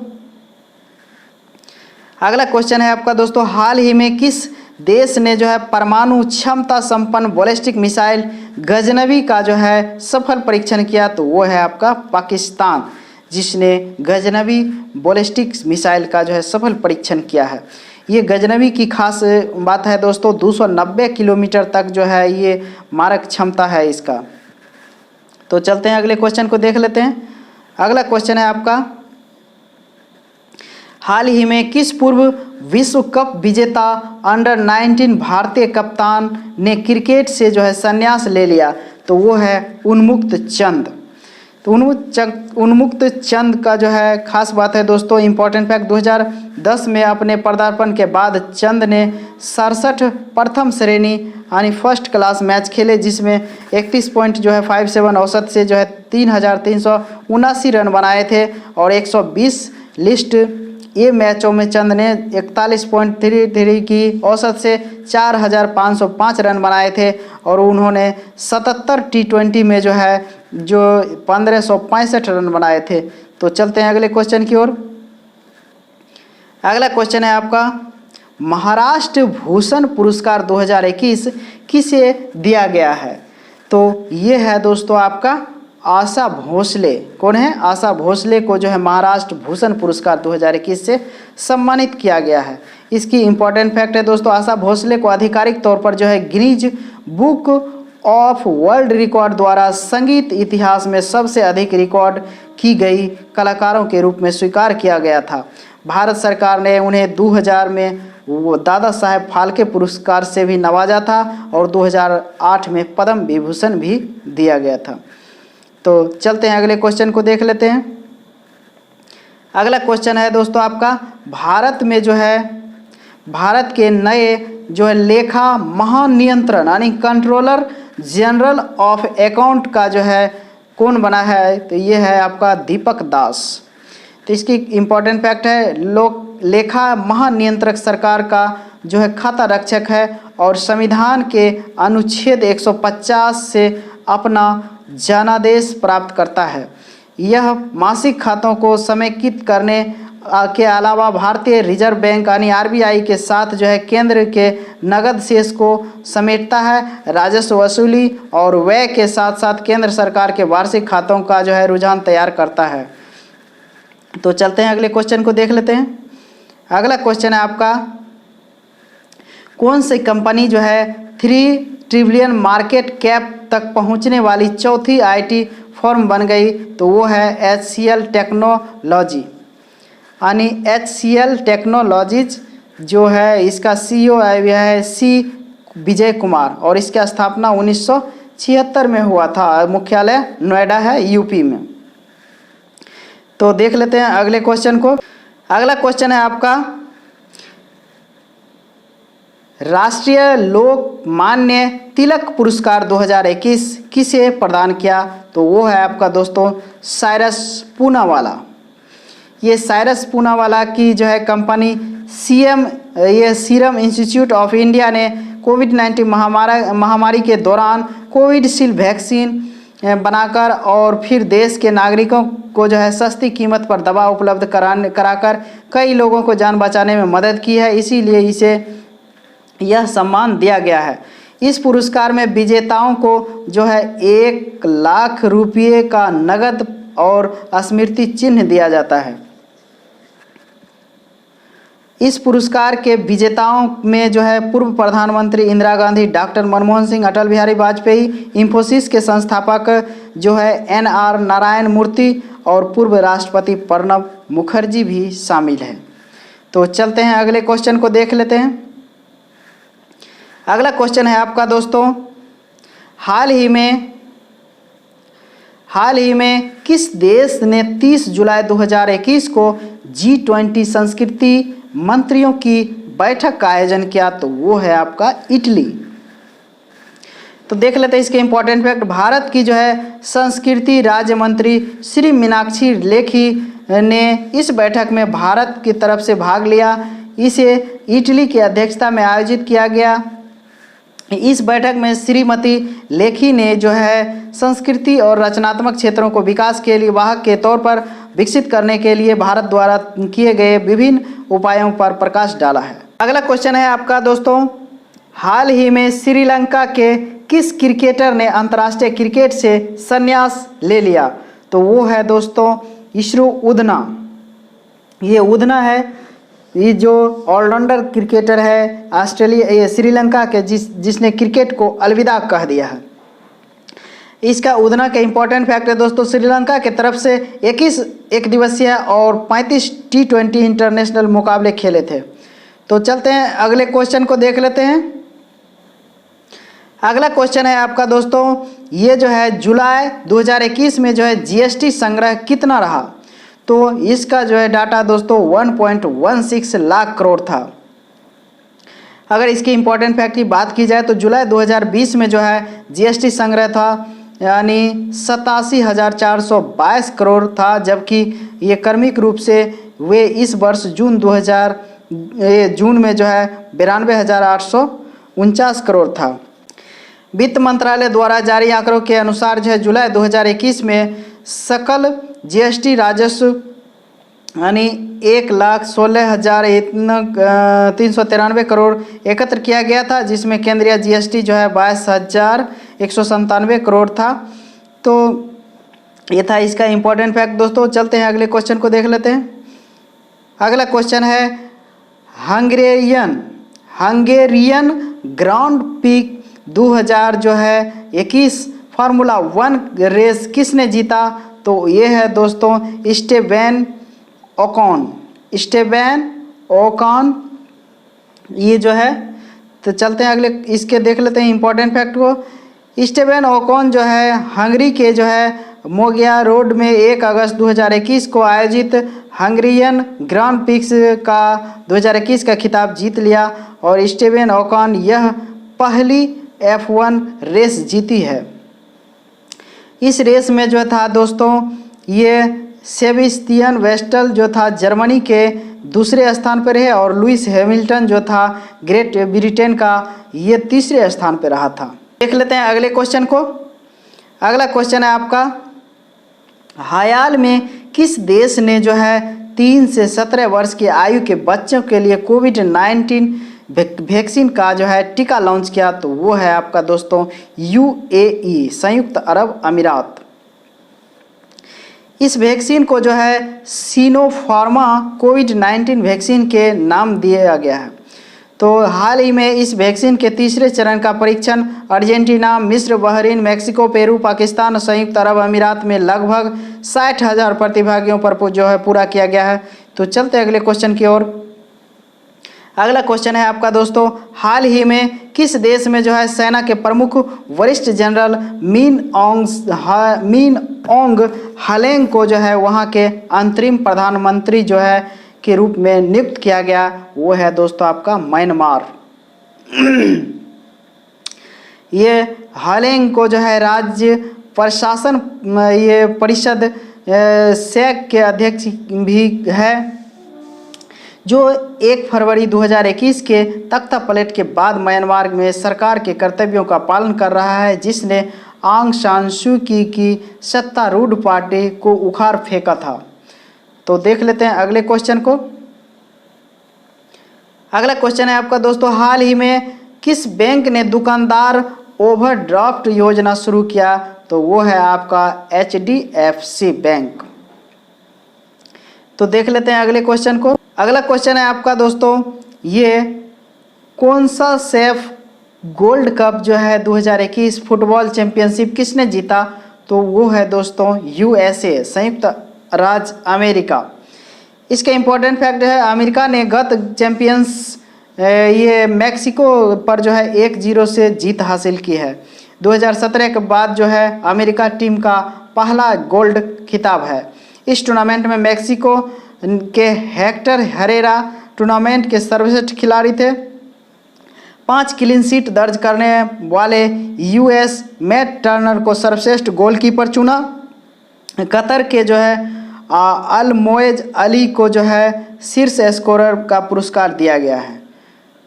अगला क्वेश्चन है आपका दोस्तों, हाल ही में किस देश ने जो है परमाणु क्षमता संपन्न बैलिस्टिक मिसाइल गजनवी का जो है सफल परीक्षण किया? तो वो है आपका पाकिस्तान, जिसने गजनवी बैलिस्टिक मिसाइल का जो है सफल परीक्षण किया है। ये गजनवी की खास बात है दोस्तों, 290 किलोमीटर तक जो है ये मारक क्षमता है इसका। तो चलते हैं अगले क्वेश्चन को देख लेते हैं। अगला क्वेश्चन है आपका, हाल ही में किस पूर्व विश्व कप विजेता अंडर 19 भारतीय कप्तान ने क्रिकेट से जो है संन्यास ले लिया? तो वो है उन्मुक्त चंद। तो उन्मुक्त चंद का जो है खास बात है दोस्तों, इम्पोर्टेंट फैक्ट, 2010 में अपने पदार्पण के बाद चंद ने 67 प्रथम श्रेणी यानी फर्स्ट क्लास मैच खेले, जिसमें 31.57 औसत से जो है 3,379 रन बनाए थे और 120 लिस्ट ए मैचों में चंद ने 41.33 की औसत से 4,505 रन बनाए थे और उन्होंने 77 T20 में जो है 1565 रन बनाए थे। तो चलते हैं अगले क्वेश्चन की ओर। अगला क्वेश्चन है आपका, महाराष्ट्र भूषण पुरस्कार 2021 किसे दिया गया है? तो ये है दोस्तों आपका आशा भोसले। कौन है? आशा भोसले को जो है महाराष्ट्र भूषण पुरस्कार 2021 से सम्मानित किया गया है। इसकी इम्पोर्टेंट फैक्ट है दोस्तों, आशा भोसले को आधिकारिक तौर पर जो है Guinness book of world record द्वारा संगीत इतिहास में सबसे अधिक रिकॉर्ड की गई कलाकारों के रूप में स्वीकार किया गया था। भारत सरकार ने उन्हें 2000 में वो दादा साहेब फाल्के पुरस्कार से भी नवाजा था और 2008 में पद्म विभूषण भी दिया गया था। तो चलते हैं अगले क्वेश्चन को देख लेते हैं। अगला क्वेश्चन है दोस्तों आपका, भारत में जो है भारत के नए जो है लेखा महानियंत्रण यानी कंट्रोलर जनरल ऑफ अकाउंट का जो है कौन बना है? तो ये है आपका दीपक दास। तो इसकी इम्पोर्टेंट फैक्ट है, लोक लेखा महानियंत्रक सरकार का जो है खाता रक्षक है और संविधान के अनुच्छेद 150 से अपना जनादेश प्राप्त करता है। यह मासिक खातों को समेकित करने के अलावा भारतीय रिजर्व बैंक यानी आरबीआई के साथ जो है केंद्र के नगद शेष को समेटता है, राजस्व वसूली और व्यय के साथ साथ केंद्र सरकार के वार्षिक खातों का जो है रुझान तैयार करता है। तो चलते हैं अगले क्वेश्चन को देख लेते हैं। अगला क्वेश्चन है आपका, कौन सी कंपनी जो है 3 ट्रिलियन मार्केट कैप तक पहुंचने वाली चौथी आईटी फर्म बन गई? तो वो है HCL टेक्नोलॉजी यानी HCL टेक्नोलॉजीज जो है इसका CEO है C विजय कुमार और इसकी स्थापना 1976 में हुआ था। मुख्यालय नोएडा है यूपी में। तो देख लेते हैं अगले क्वेश्चन को। अगला क्वेश्चन है आपका, राष्ट्रीय लोकमान्य तिलक पुरस्कार 2021 किसे प्रदान किया? तो वो है आपका दोस्तों साइरस पूनावाला। ये साइरस पूनावाला की जो है कंपनी ये सीरम इंस्टीट्यूट ऑफ इंडिया ने कोविड-19 महामारी के दौरान कोविडशील्ड वैक्सीन बनाकर और फिर देश के नागरिकों को जो है सस्ती कीमत पर दवा उपलब्ध कराकर कई लोगों को जान बचाने में मदद की है, इसीलिए इसे यह सम्मान दिया गया है। इस पुरस्कार में विजेताओं को जो है 1 लाख रुपये का नगद और स्मृति चिन्ह दिया जाता है। इस पुरस्कार के विजेताओं में जो है पूर्व प्रधानमंत्री इंदिरा गांधी, डॉक्टर मनमोहन सिंह, अटल बिहारी वाजपेयी, इंफोसिस के संस्थापक जो है NR नारायण मूर्ति और पूर्व राष्ट्रपति प्रणब मुखर्जी भी शामिल हैं। तो चलते हैं अगले क्वेश्चन को देख लेते हैं। अगला क्वेश्चन है आपका दोस्तों, हाल ही में किस देश ने 30 जुलाई 2021 को G20 संस्कृति मंत्रियों की बैठक का आयोजन किया? तो वो है आपका इटली। तो देख लेते हैं इसके इम्पोर्टेंट फैक्ट। भारत की जो है संस्कृति राज्य मंत्री श्री मीनाक्षी लेखी ने इस बैठक में भारत की तरफ से भाग लिया। इसे इटली की अध्यक्षता में आयोजित किया गया। इस बैठक में श्रीमती लेखी ने जो है संस्कृति और रचनात्मक क्षेत्रों को विकास के लिए वाहक के तौर पर विकसित करने के लिए भारत द्वारा किए गए विभिन्न उपायों पर प्रकाश डाला है। अगला क्वेश्चन है आपका दोस्तों, हाल ही में श्रीलंका के किस क्रिकेटर ने अंतर्राष्ट्रीय क्रिकेट से संन्यास ले लिया? तो वो है दोस्तों ईश्वर उदना। ये उदना है ये जो ऑलराउंडर क्रिकेटर है ऑस्ट्रेलिया ये श्रीलंका के जिसने क्रिकेट को अलविदा कह दिया है। इसका उधना का इम्पोर्टेंट फैक्ट है दोस्तों, श्रीलंका के तरफ से 21 एक दिवसीय और 35 T20 इंटरनेशनल मुकाबले खेले थे। तो चलते हैं अगले क्वेश्चन को देख लेते हैं। अगला क्वेश्चन है आपका दोस्तों, ये जो है जुलाई 2021 में जो है जीएसटी संग्रह कितना रहा? तो इसका जो है डाटा दोस्तों 1.16 लाख करोड़ था। अगर इसकी इम्पोर्टेंट फैक्ट की बात की जाए तो जुलाई 2020 में जो है जीएसटी संग्रह था यानी 87,422 करोड़ था, जबकि ये क्रमिक रूप से वे इस वर्ष जून में जो है 92,849 करोड़ था। वित्त मंत्रालय द्वारा जारी आंकड़ों के अनुसार जो है जुलाई 2021 में सकल जीएसटी राजस्व यानी 1,16,393 करोड़ एकत्र किया गया था, जिसमें केंद्रीय जीएसटी जो है 22,197 करोड़ था। तो ये था इसका इम्पोर्टेंट फैक्ट दोस्तों। चलते हैं अगले क्वेश्चन को देख लेते हैं। अगला क्वेश्चन है Hungarian Grand Prix 2021 formula 1 race किसने जीता? तो ये है दोस्तों स्टेबन ओकॉन ये जो है। तो चलते हैं अगले इसके देख लेते हैं इम्पोर्टेंट फैक्ट को। स्टेबन ओकॉन जो है हंगरी के जो है मोगिया रोड में 1 अगस्त 2021 को आयोजित हंगेरियन ग्रांड प्रिक्स का 2021 का खिताब जीत लिया और स्टेबन ओकॉन यह पहली F1 रेस जीती है। इस रेस में जो था दोस्तों ये सेबेस्टियन वेस्टल जो था जर्मनी के दूसरे स्थान पर रहे और लुइस हैमिल्टन जो था ग्रेट ब्रिटेन का ये तीसरे स्थान पर रहा था। देख लेते हैं अगले क्वेश्चन को। अगला क्वेश्चन है आपका, हाल में किस देश ने जो है 3 से 17 वर्ष की आयु के बच्चों के लिए कोविड-19 वैक्सीन का जो है टीका लॉन्च किया? तो वो है आपका दोस्तों UAE संयुक्त अरब अमीरात। इस वैक्सीन को जो है सिनोफार्मा कोविड-19 वैक्सीन के नाम दिया गया है। तो हाल ही में इस वैक्सीन के तीसरे चरण का परीक्षण अर्जेंटीना, मिस्र, बहरीन, मेक्सिको, पेरू, पाकिस्तान और संयुक्त अरब अमीरात में लगभग 60,000 प्रतिभागियों पर जो है पूरा किया गया है। तो चलते अगले क्वेश्चन की ओर। अगला क्वेश्चन है आपका दोस्तों, हाल ही में किस देश में जो है सेना के प्रमुख वरिष्ठ जनरल मिन ओंग हलेंग को जो है वहां के अंतरिम प्रधानमंत्री जो है के रूप में नियुक्त किया गया? वो है दोस्तों आपका म्यांमार। ये हलेंग को जो है राज्य प्रशासन ये परिषद सैक के अध्यक्ष भी है, जो 1 फरवरी 2021 के तख्ता पलट के बाद म्यांमार में सरकार के कर्तव्यों का पालन कर रहा है, जिसने आंग सान सू की सत्तारूढ़ पार्टी को उखाड़ फेंका था। तो देख लेते हैं अगले क्वेश्चन को। अगला क्वेश्चन है आपका दोस्तों, हाल ही में किस बैंक ने दुकानदार ओवरड्राफ्ट योजना शुरू किया? तो वो है आपका HDFC बैंक। तो देख लेते हैं अगले क्वेश्चन को। अगला क्वेश्चन है आपका दोस्तों, ये कौन सा सेफ गोल्ड कप जो है 2021 फुटबॉल चैंपियनशिप किसने जीता? तो वो है दोस्तों USA संयुक्त राज्य अमेरिका। इसका इम्पोर्टेंट फैक्ट है अमेरिका ने गत चैंपियंस ये मैक्सिको पर जो है 1-0 से जीत हासिल की है। 2017 के बाद जो है अमेरिका टीम का पहला गोल्ड खिताब है। इस टूर्नामेंट में मैक्सिको के हेक्टर हेरेरा टूर्नामेंट के सर्वश्रेष्ठ खिलाड़ी थे। 5 क्लीन शीट दर्ज करने वाले US मैट टर्नर को सर्वश्रेष्ठ गोलकीपर चुना। कतर के जो है अल मोएज अली को जो है शीर्ष स्कोरर का पुरस्कार दिया गया है।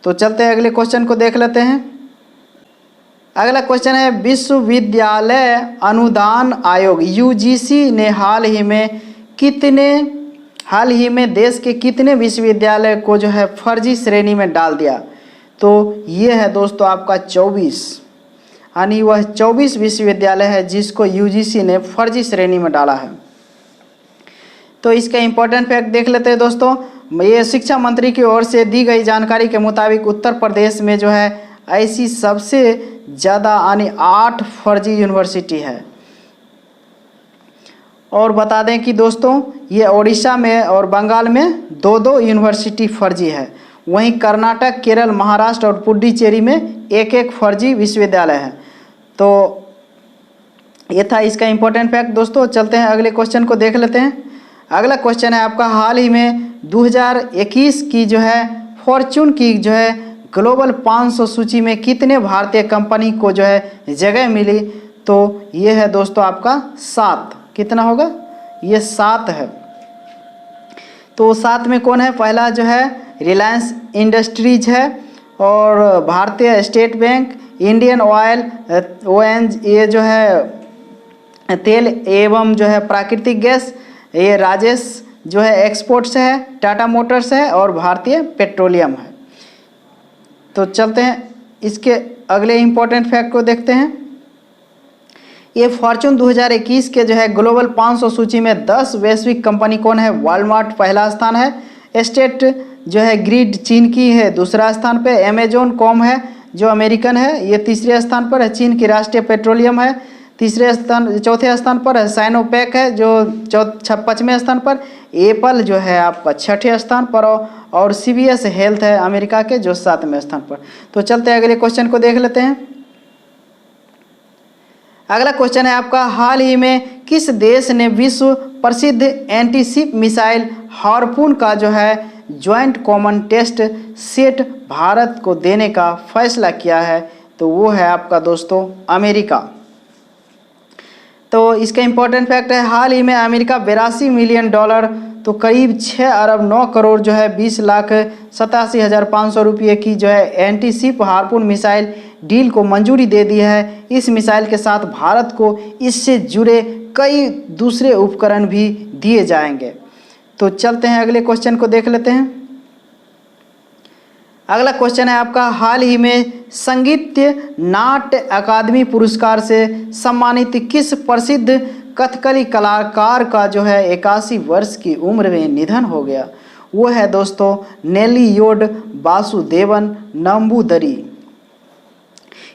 तो चलते हैं अगले क्वेश्चन को देख लेते हैं। अगला क्वेश्चन है, विश्वविद्यालय अनुदान आयोग UGC ने हाल ही में देश के कितने विश्वविद्यालय को जो है फर्जी श्रेणी में डाल दिया? तो ये है दोस्तों आपका 24, यानी वह 24 विश्वविद्यालय है जिसको UGC ने फर्जी श्रेणी में डाला है। तो इसका इम्पोर्टेंट फैक्ट देख लेते हैं दोस्तों। ये शिक्षा मंत्री की ओर से दी गई जानकारी के मुताबिक उत्तर प्रदेश में जो है ऐसी सबसे ज़्यादा यानी 8 फर्जी यूनिवर्सिटी है। और बता दें कि दोस्तों ये उड़ीसा में और बंगाल में 2-2 यूनिवर्सिटी फर्जी है। वहीं कर्नाटक, केरल, महाराष्ट्र और पुडुचेरी में 1-1 फर्जी विश्वविद्यालय है। तो ये था इसका इम्पोर्टेंट फैक्ट दोस्तों। चलते हैं अगले क्वेश्चन को देख लेते हैं। अगला क्वेश्चन है आपका, हाल ही में 2021 की जो है फॉर्च्यून की जो है ग्लोबल 500 सूची में कितने भारतीय कंपनी को जो है जगह मिली? तो ये है दोस्तों आपका 7। कितना होगा? ये 7 है। तो 7 में कौन है? पहला जो है रिलायंस इंडस्ट्रीज है, और भारतीय state bank, Indian oil, ONG, ये जो है तेल एवं जो है प्राकृतिक गैस, ये राजेश जो है एक्सपोर्ट्स है, टाटा मोटर्स है, और भारतीय पेट्रोलियम है। तो चलते हैं इसके अगले इम्पोर्टेंट फैक्ट को देखते हैं। ये फॉर्च्यून 2021 के जो है ग्लोबल 500 सूची में 10 वैश्विक कंपनी कौन है? वॉलमार्ट पहला स्थान है, स्टेट जो है ग्रिड चीन की है दूसरा स्थान पे, अमेजोन कॉम है जो अमेरिकन है ये तीसरे स्थान पर है, चीन की राष्ट्रीय पेट्रोलियम है चौथे स्थान पर है, साइनोपैक है जो 5वें स्थान पर, एप्पल जो है आपका 6ठे स्थान पर, और CVS हेल्थ है अमेरिका के जो 7वें स्थान पर। तो चलते हैं अगले क्वेश्चन को देख लेते हैं। अगला क्वेश्चन है आपका, हाल ही में किस देश ने विश्व प्रसिद्ध एंटीशिप मिसाइल हार्पून का जो है joint common test set Bharat को देने का फैसला किया है? तो वो है आपका दोस्तों अमेरिका। तो इसका इम्पोर्टेंट फैक्ट है, हाल ही में अमेरिका $82 मिलियन तो करीब 6 अरब 9 करोड़ जो है 20,87,500 रुपये की जो है एंटीशिप हार्पून मिसाइल डील को मंजूरी दे दी है। इस मिसाइल के साथ भारत को इससे जुड़े कई दूसरे उपकरण भी दिए जाएंगे। तो चलते हैं अगले क्वेश्चन को देख लेते हैं। अगला क्वेश्चन है आपका, हाल ही में संगीत नाट्य अकादमी पुरस्कार से सम्मानित किस प्रसिद्ध कथकली कलाकार का जो है 81 वर्ष की उम्र में निधन हो गया? वो है दोस्तों नेल्लियोड वासुदेवन नंबूदरी।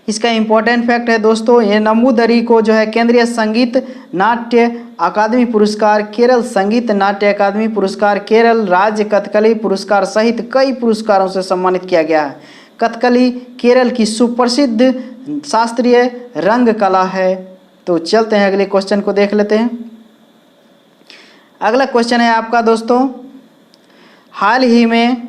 इसका इम्पोर्टेंट फैक्ट है दोस्तों, ये नंबूदरी को जो है केंद्रीय संगीत नाट्य अकादमी पुरस्कार, केरल संगीत नाट्य अकादमी पुरस्कार, केरल राज्य कथकली पुरस्कार सहित कई पुरस्कारों से सम्मानित किया गया है। कथकली केरल की सुप्रसिद्ध शास्त्रीय रंग कला है। तो चलते हैं अगले क्वेश्चन को देख लेते हैं। अगला क्वेश्चन है आपका दोस्तों, हाल ही में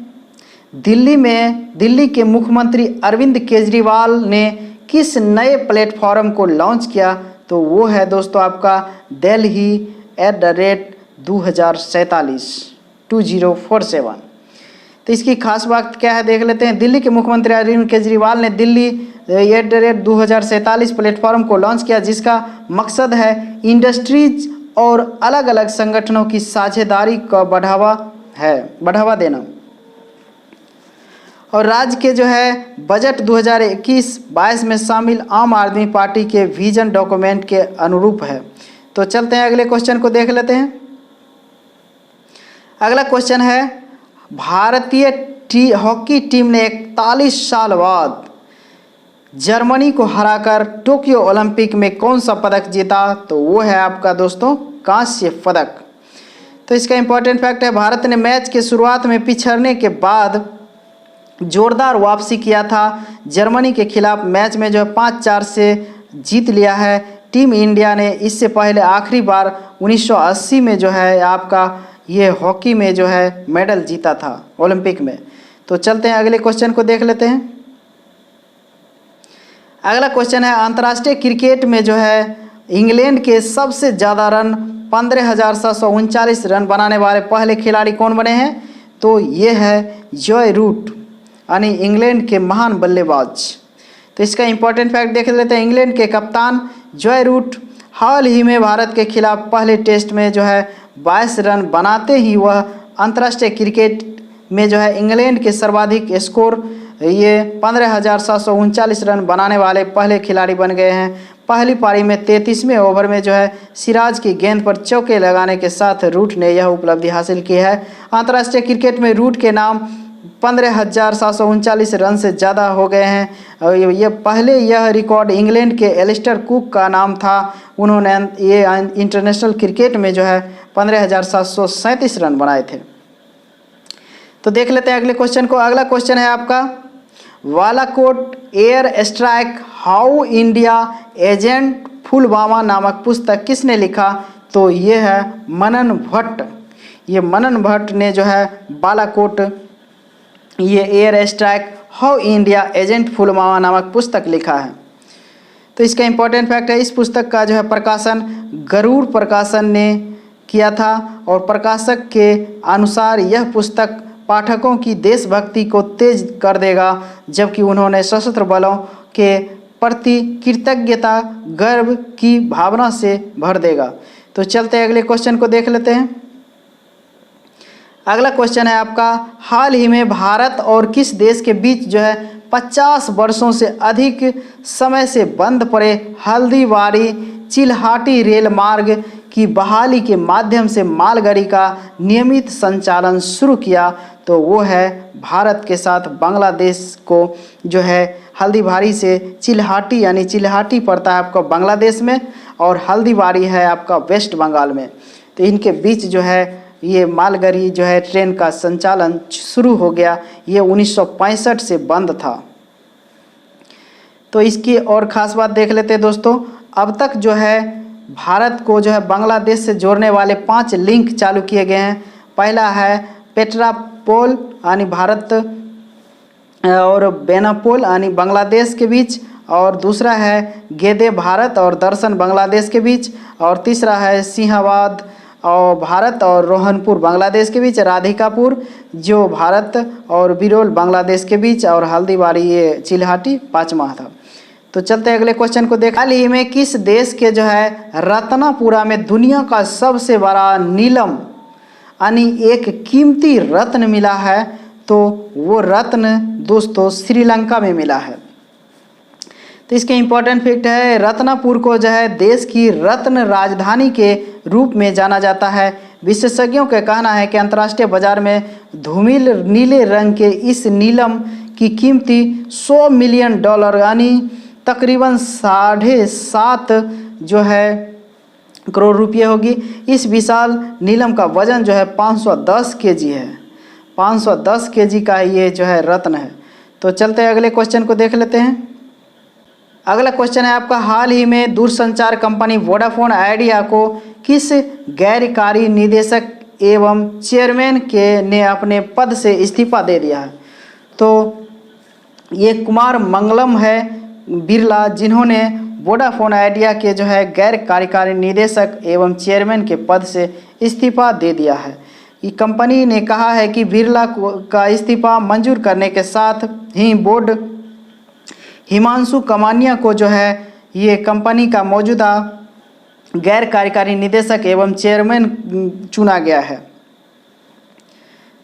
दिल्ली के मुख्यमंत्री अरविंद केजरीवाल ने किस नए प्लेटफॉर्म को लॉन्च किया? तो वो है दोस्तों आपका Delhi@2047। तो इसकी खास बात क्या है देख लेते हैं। दिल्ली के मुख्यमंत्री अरविंद केजरीवाल ने Delhi@2047 प्लेटफॉर्म को लॉन्च किया, जिसका मकसद है इंडस्ट्रीज और अलग अलग संगठनों की साझेदारी का बढ़ावा देना, और राज्य के जो है बजट 2021-22 में शामिल आम आदमी पार्टी के विजन डॉक्यूमेंट के अनुरूप है। तो चलते हैं अगले क्वेश्चन को देख लेते हैं। अगला क्वेश्चन है, भारतीय हॉकी टीम ने 41 साल बाद जर्मनी को हराकर टोक्यो ओलंपिक में कौन सा पदक जीता? तो वो है आपका दोस्तों कांस्य पदक। तो इसका इम्पोर्टेंट फैक्ट है, भारत ने मैच के शुरुआत में पिछड़ने के बाद जोरदार वापसी किया था जर्मनी के खिलाफ। मैच में जो है 5-4 से जीत लिया है। टीम इंडिया ने इससे पहले आखिरी बार 1980 में जो है आपका ये हॉकी में जो है मेडल जीता था ओलंपिक में। तो चलते हैं अगले क्वेश्चन को देख लेते हैं। अगला क्वेश्चन है, अंतर्राष्ट्रीय क्रिकेट में जो है इंग्लैंड के सबसे ज़्यादा रन 15,739 रन बनाने वाले पहले खिलाड़ी कौन बने हैं? तो ये है जॉय रूट, यानी इंग्लैंड के महान बल्लेबाज। तो इसका इम्पोर्टेंट फैक्ट देख लेते हैं। इंग्लैंड के कप्तान जॉय रूट हाल ही में भारत के खिलाफ पहले टेस्ट में जो है 22 रन बनाते ही वह अंतर्राष्ट्रीय क्रिकेट में जो है इंग्लैंड के सर्वाधिक स्कोर ये 15,739 रन बनाने वाले पहले खिलाड़ी बन गए हैं। पहली पारी में 33वें ओवर में जो है सिराज की गेंद पर चौके लगाने के साथ रूट ने यह उपलब्धि हासिल की है। अंतर्राष्ट्रीय क्रिकेट में रूट के नाम 15,739 रन से ज़्यादा हो गए हैं। ये पहले यह रिकॉर्ड इंग्लैंड के एलिस्टर कुक का नाम था। उन्होंने ये इंटरनेशनल क्रिकेट में जो है 15,737 रन बनाए थे। तो देख लेते हैं अगले क्वेश्चन को। अगला क्वेश्चन है आपका, Balakot air strike how India agent Pulwama नामक पुस्तक किसने लिखा? तो ये है मनन भट्ट। ये मनन भट्ट ने जो है बालाकोट ये air strike how India agent Pulwama नामक पुस्तक लिखा है। तो इसका इम्पोर्टेंट फैक्ट है, इस पुस्तक का जो है प्रकाशन गरुड़ प्रकाशन ने किया था और प्रकाशक के अनुसार यह पुस्तक पाठकों की देशभक्ति को तेज कर देगा, जबकि उन्होंने सशस्त्र बलों के प्रति कृतज्ञता गर्व की भावना से भर देगा। तो चलते हैं अगले क्वेश्चन को देख लेते हैं। अगला क्वेश्चन है आपका, हाल ही में भारत और किस देश के बीच जो है 50 वर्षों से अधिक समय से बंद पड़े हल्दीबारी चिल्हाटी रेल मार्ग की बहाली के माध्यम से मालगाड़ी का नियमित संचालन शुरू किया? तो वो है भारत के साथ बांग्लादेश को जो है हल्दीबारी से चिल्हाटी, यानी चिल्हाटी पड़ता है आपका बांग्लादेश में और हल्दीबारी है आपका वेस्ट बंगाल में। तो इनके बीच जो है ये मालगाड़ी जो है ट्रेन का संचालन शुरू हो गया। ये 1965 से बंद था। तो इसकी और ख़ास बात देख लेते हैं दोस्तों। अब तक जो है भारत को जो है बांग्लादेश से जोड़ने वाले 5 लिंक चालू किए गए हैं। पहला है पेट्रापोल यानी भारत और बेनापोल यानी बांग्लादेश के बीच, और दूसरा है गेदे भारत और दर्शन बांग्लादेश के बीच, और तीसरा है सिंहाबाद और भारत और रोहनपुर बांग्लादेश के बीच, राधिकापुर जो भारत और बिरोल बांग्लादेश के बीच, और हल्दीबारी ये चिल्हाटी 5वां था। तो चलते हैं अगले क्वेश्चन को देख। हाल ही में किस देश के जो है रत्नापुरा में दुनिया का सबसे बड़ा नीलम यानी एक कीमती रत्न मिला है? तो वो रत्न दोस्तों श्रीलंका में मिला है। तो इसके इम्पोर्टेंट फैक्ट है, रत्नापुर को जो है देश की रत्न राजधानी के रूप में जाना जाता है। विशेषज्ञों का कहना है कि अंतर्राष्ट्रीय बाजार में धूमिल नीले रंग के इस नीलम की कीमती $100 मिलियन यानी तकरीबन 7.5 जो है करोड़ रुपये होगी। इस विशाल नीलम का वजन जो है 510 केजी है। 510 केजी का ये जो है रत्न है। तो चलते हैं अगले क्वेश्चन को देख लेते हैं। अगला क्वेश्चन है आपका, हाल ही में दूरसंचार कंपनी वोडाफोन आइडिया को किस गैरकारी निदेशक एवं चेयरमैन ने अपने पद से इस्तीफा दे दिया है? तो ये कुमार मंगलम है बिरला, जिन्होंने वोडाफोन आइडिया के जो है गैर कार्यकारी निदेशक एवं चेयरमैन के पद से इस्तीफा दे दिया है। ये कंपनी ने कहा है कि बिरला का इस्तीफा मंजूर करने के साथ ही बोर्ड हिमांशु कमानिया को जो है ये कंपनी का मौजूदा गैर कार्यकारी निदेशक एवं चेयरमैन चुना गया है।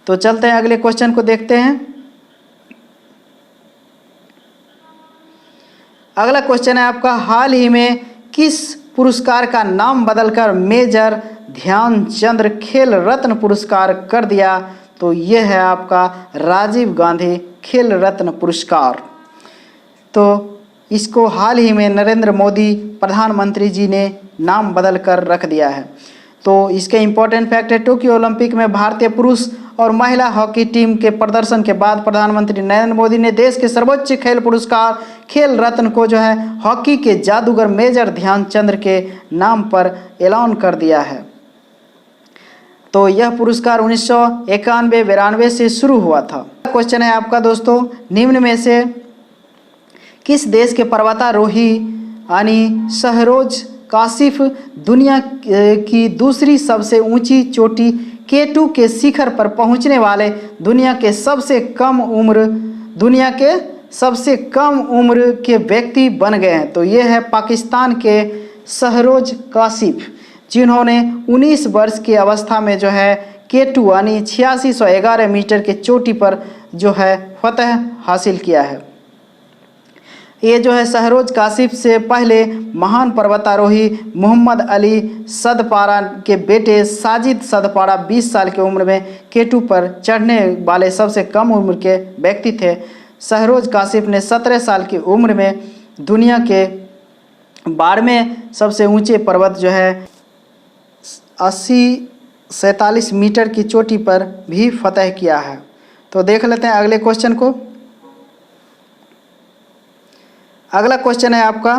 तो चलते हैं अगले क्वेश्चन को देखते हैं। अगला क्वेश्चन है आपका, हाल ही में किस पुरस्कार का नाम बदलकर मेजर ध्यानचंद खेल रत्न पुरस्कार कर दिया? तो ये है आपका राजीव गांधी खेल रत्न पुरस्कार। तो इसको हाल ही में नरेंद्र मोदी प्रधानमंत्री जी ने नाम बदल कर रख दिया है। तो इसके इम्पोर्टेंट फैक्ट है, टोक्यो ओलंपिक में भारतीय पुरुष और महिला हॉकी टीम के प्रदर्शन के बाद प्रधानमंत्री नरेंद्र मोदी ने देश के सर्वोच्च खेल पुरस्कार खेल रत्न को जो है हॉकी के जादूगर मेजर ध्यानचंद के नाम पर ऐलान कर दिया है। तो यह पुरस्कार 1991-92 से शुरू हुआ था। क्वेश्चन है आपका दोस्तों, निम्न में से किस देश के पर्वतारोही यानी शहरोज काशिफ दुनिया की दूसरी सबसे ऊंची चोटी K2 के शिखर पर पहुंचने वाले दुनिया के सबसे कम उम्र के व्यक्ति बन गए हैं? तो ये है पाकिस्तान के शहरोज काशिफ, जिन्होंने 19 वर्ष की अवस्था में जो है K2 यानी 8611 मीटर के चोटी पर जो है फतह हासिल किया है। ये जो है शहरोज काशिफ से पहले महान पर्वतारोही मोहम्मद अली सदपारा के बेटे साजिद सदपारा 20 साल की उम्र में केटू पर चढ़ने वाले सबसे कम उम्र के व्यक्ति थे। शहरोज काशिफ ने 17 साल की उम्र में दुनिया के 12वें सबसे ऊंचे पर्वत जो है 47 मीटर की चोटी पर भी फतह किया है। तो देख लेते हैं अगले क्वेश्चन को। अगला क्वेश्चन है आपका,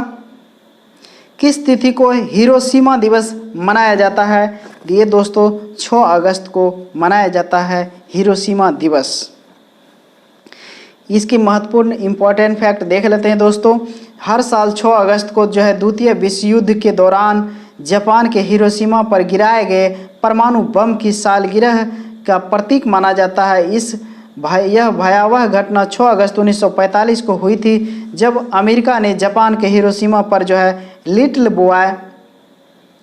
किस तिथि को हिरोशिमा दिवस मनाया जाता है? ये दोस्तों 6 अगस्त को मनाया जाता है हिरोशिमा दिवस। इसकी महत्वपूर्ण इम्पॉर्टेंट फैक्ट देख लेते हैं दोस्तों। हर साल 6 अगस्त को जो है द्वितीय विश्व युद्ध के दौरान जापान के हिरोशिमा पर गिराए गए परमाणु बम की सालगिरह का प्रतीक माना जाता है। यह भयावह घटना 6 अगस्त 1945 को हुई थी, जब अमेरिका ने जापान के हिरोशिमा पर जो है लिटिल बॉय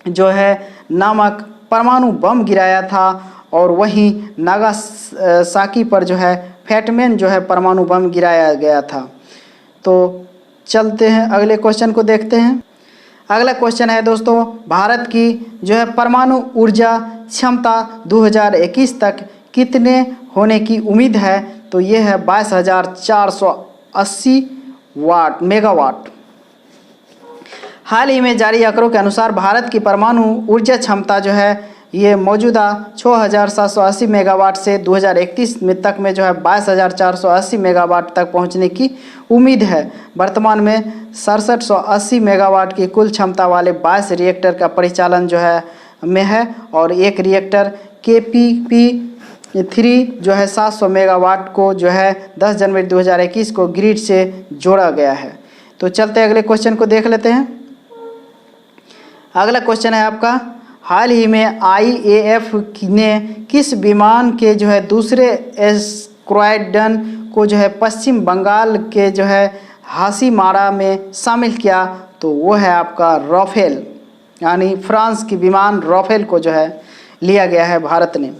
जो है नामक परमाणु बम गिराया था, और वहीं नागासाकी पर जो है फैटमैन जो है परमाणु बम गिराया गया था। तो चलते हैं अगले क्वेश्चन को देखते हैं। अगला क्वेश्चन है दोस्तों, भारत की जो है परमाणु ऊर्जा क्षमता 2021 तक कितने होने की उम्मीद है? तो ये है 22,480 मेगावाट। हाल ही में जारी आंकड़ों के अनुसार भारत की परमाणु ऊर्जा क्षमता जो है ये मौजूदा 6,780 मेगावाट से 2031 में तक में जो है 22,480 मेगावाट तक पहुंचने की उम्मीद है। वर्तमान में 6780 मेगावाट की कुल क्षमता वाले 22 रिएक्टर का परिचालन जो है में है, और एक रिएक्टर KPP3 जो है 700 मेगावाट को जो है 10 जनवरी 2021 को ग्रिड से जोड़ा गया है। तो चलते अगले क्वेश्चन को देख लेते हैं। अगला क्वेश्चन है आपका, हाल ही में IAF ने किस विमान के जो है दूसरे स्क्वाड्रन को जो है पश्चिम बंगाल के जो है हासीमारा में शामिल किया? तो वो है आपका राफेल, यानी फ्रांस की विमान राफेल को जो है लिया गया है भारत ने।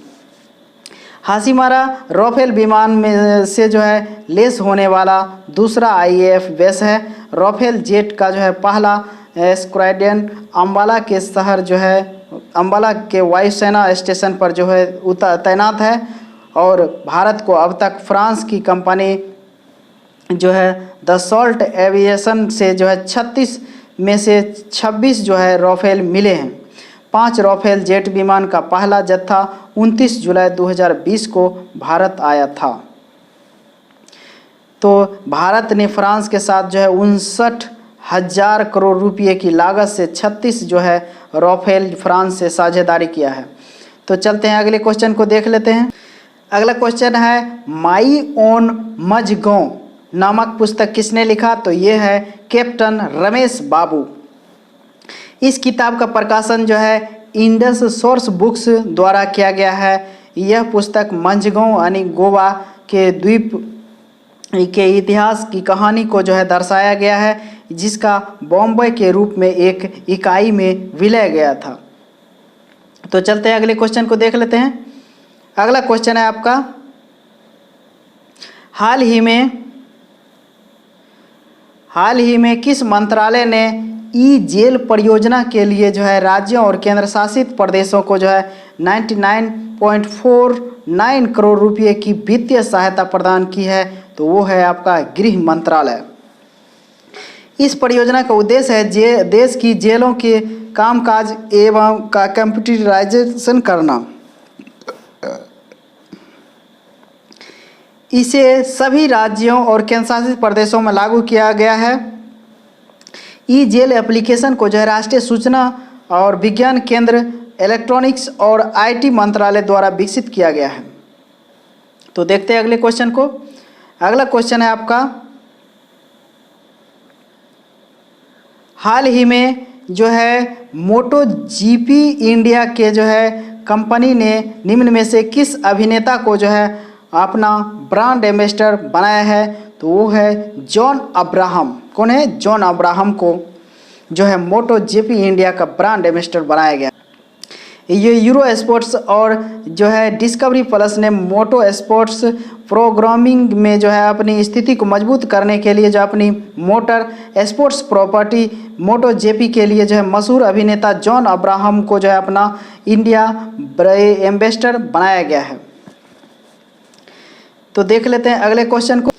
हासीमारा राफेल विमान में से जो है लेस होने वाला दूसरा IAF बेस है। राफेल जेट का जो है पहला स्क्वाड्रन अम्बाला के शहर जो है अम्बाला के वायुसेना स्टेशन पर जो है तैनात है, और भारत को अब तक फ्रांस की कंपनी जो है दसॉल्ट एविएशन से जो है 36 में से 26 जो है राफेल मिले हैं। 5 राफेल जेट विमान का पहला जत्था 29 जुलाई 2020 को भारत आया था। तो भारत ने फ्रांस के साथ जो है 59,000 करोड़ रुपये की लागत से 36 जो है राफेल फ्रांस से साझेदारी किया है। तो चलते हैं अगले क्वेश्चन को देख लेते हैं। अगला क्वेश्चन है, माई ओन मझगांव नामक पुस्तक किसने लिखा? तो ये है कैप्टन रमेश बाबू। इस किताब का प्रकाशन जो है इंडस सोर्स बुक्स द्वारा किया गया है। यह पुस्तक मझगांव यानी गोवा के द्वीप के इतिहास की कहानी को जो है दर्शाया गया है, जिसका बॉम्बे के रूप में एक इकाई में विलय गया था। तो चलते हैं अगले क्वेश्चन को देख लेते हैं। अगला क्वेश्चन है आपका, हाल ही में किस मंत्रालय ने ई जेल परियोजना के लिए जो है राज्यों और केंद्र शासित प्रदेशों को जो है 99.49 करोड़ रुपए की वित्तीय सहायता प्रदान की है? तो वो है आपका गृह मंत्रालय। इस परियोजना का उद्देश्य है देश की जेलों के कामकाज एवं का कंप्यूटराइजेशन करना। इसे सभी राज्यों और केंद्रशासित प्रदेशों में लागू किया गया है। ई जेल एप्लीकेशन को जो है राष्ट्रीय सूचना और विज्ञान केंद्र, इलेक्ट्रॉनिक्स और IT मंत्रालय द्वारा विकसित किया गया है। तो देखते हैं अगले क्वेश्चन को। अगला क्वेश्चन है आपका, हाल ही में जो है मोटो GP इंडिया के जो है कंपनी ने निम्न में से किस अभिनेता को जो है अपना ब्रांड एम्बेसडर बनाया है? तो वो है जॉन अब्राहम। कौन है? जॉन अब्राहम को जो है मोटो GP इंडिया का ब्रांड एम्बेसडर बनाया गया। ये यूरो स्पोर्ट्स और जो है डिस्कवरी प्लस ने मोटो स्पोर्ट्स प्रोग्रामिंग में जो है अपनी स्थिति को मजबूत करने के लिए जो अपनी मोटर स्पोर्ट्स प्रॉपर्टी मोटो जेपी के लिए जो है मशहूर अभिनेता जॉन अब्राहम को जो है अपना इंडिया एम्बेसडर बनाया गया है। तो देख लेते हैं अगले क्वेश्चन को।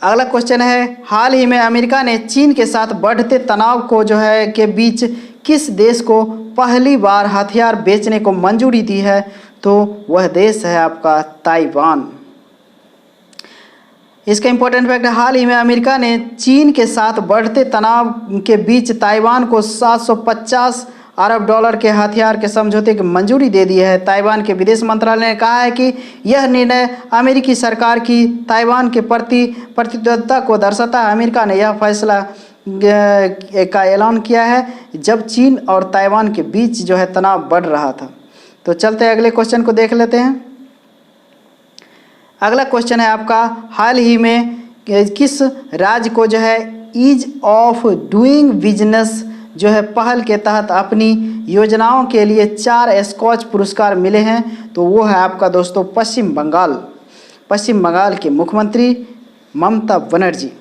अगला क्वेश्चन है, हाल ही में अमेरिका ने चीन के साथ बढ़ते तनाव को जो है के बीच किस देश को पहली बार हथियार बेचने को मंजूरी दी है? तो वह देश है आपका ताइवान। इसका इंपॉर्टेंट फैक्ट है, हाल ही में अमेरिका ने चीन के साथ बढ़ते तनाव के बीच ताइवान को 750 अरब डॉलर के हथियार के समझौते की मंजूरी दे दी है। ताइवान के विदेश मंत्रालय ने कहा है कि यह निर्णय अमेरिकी सरकार की ताइवान के प्रति प्रतिबद्धता को दर्शाता है। अमेरिका ने यह फैसला का ऐलान किया है जब चीन और ताइवान के बीच जो है तनाव बढ़ रहा था। तो चलते हैं अगले क्वेश्चन को देख लेते हैं। अगला क्वेश्चन है आपका, हाल ही में किस राज्य को जो है ईज ऑफ डूइंग बिजनेस जो है पहल के तहत अपनी योजनाओं के लिए 4 स्कॉच पुरस्कार मिले हैं? तो वो है आपका दोस्तों पश्चिम बंगाल। पश्चिम बंगाल के मुख्यमंत्री ममता बनर्जी।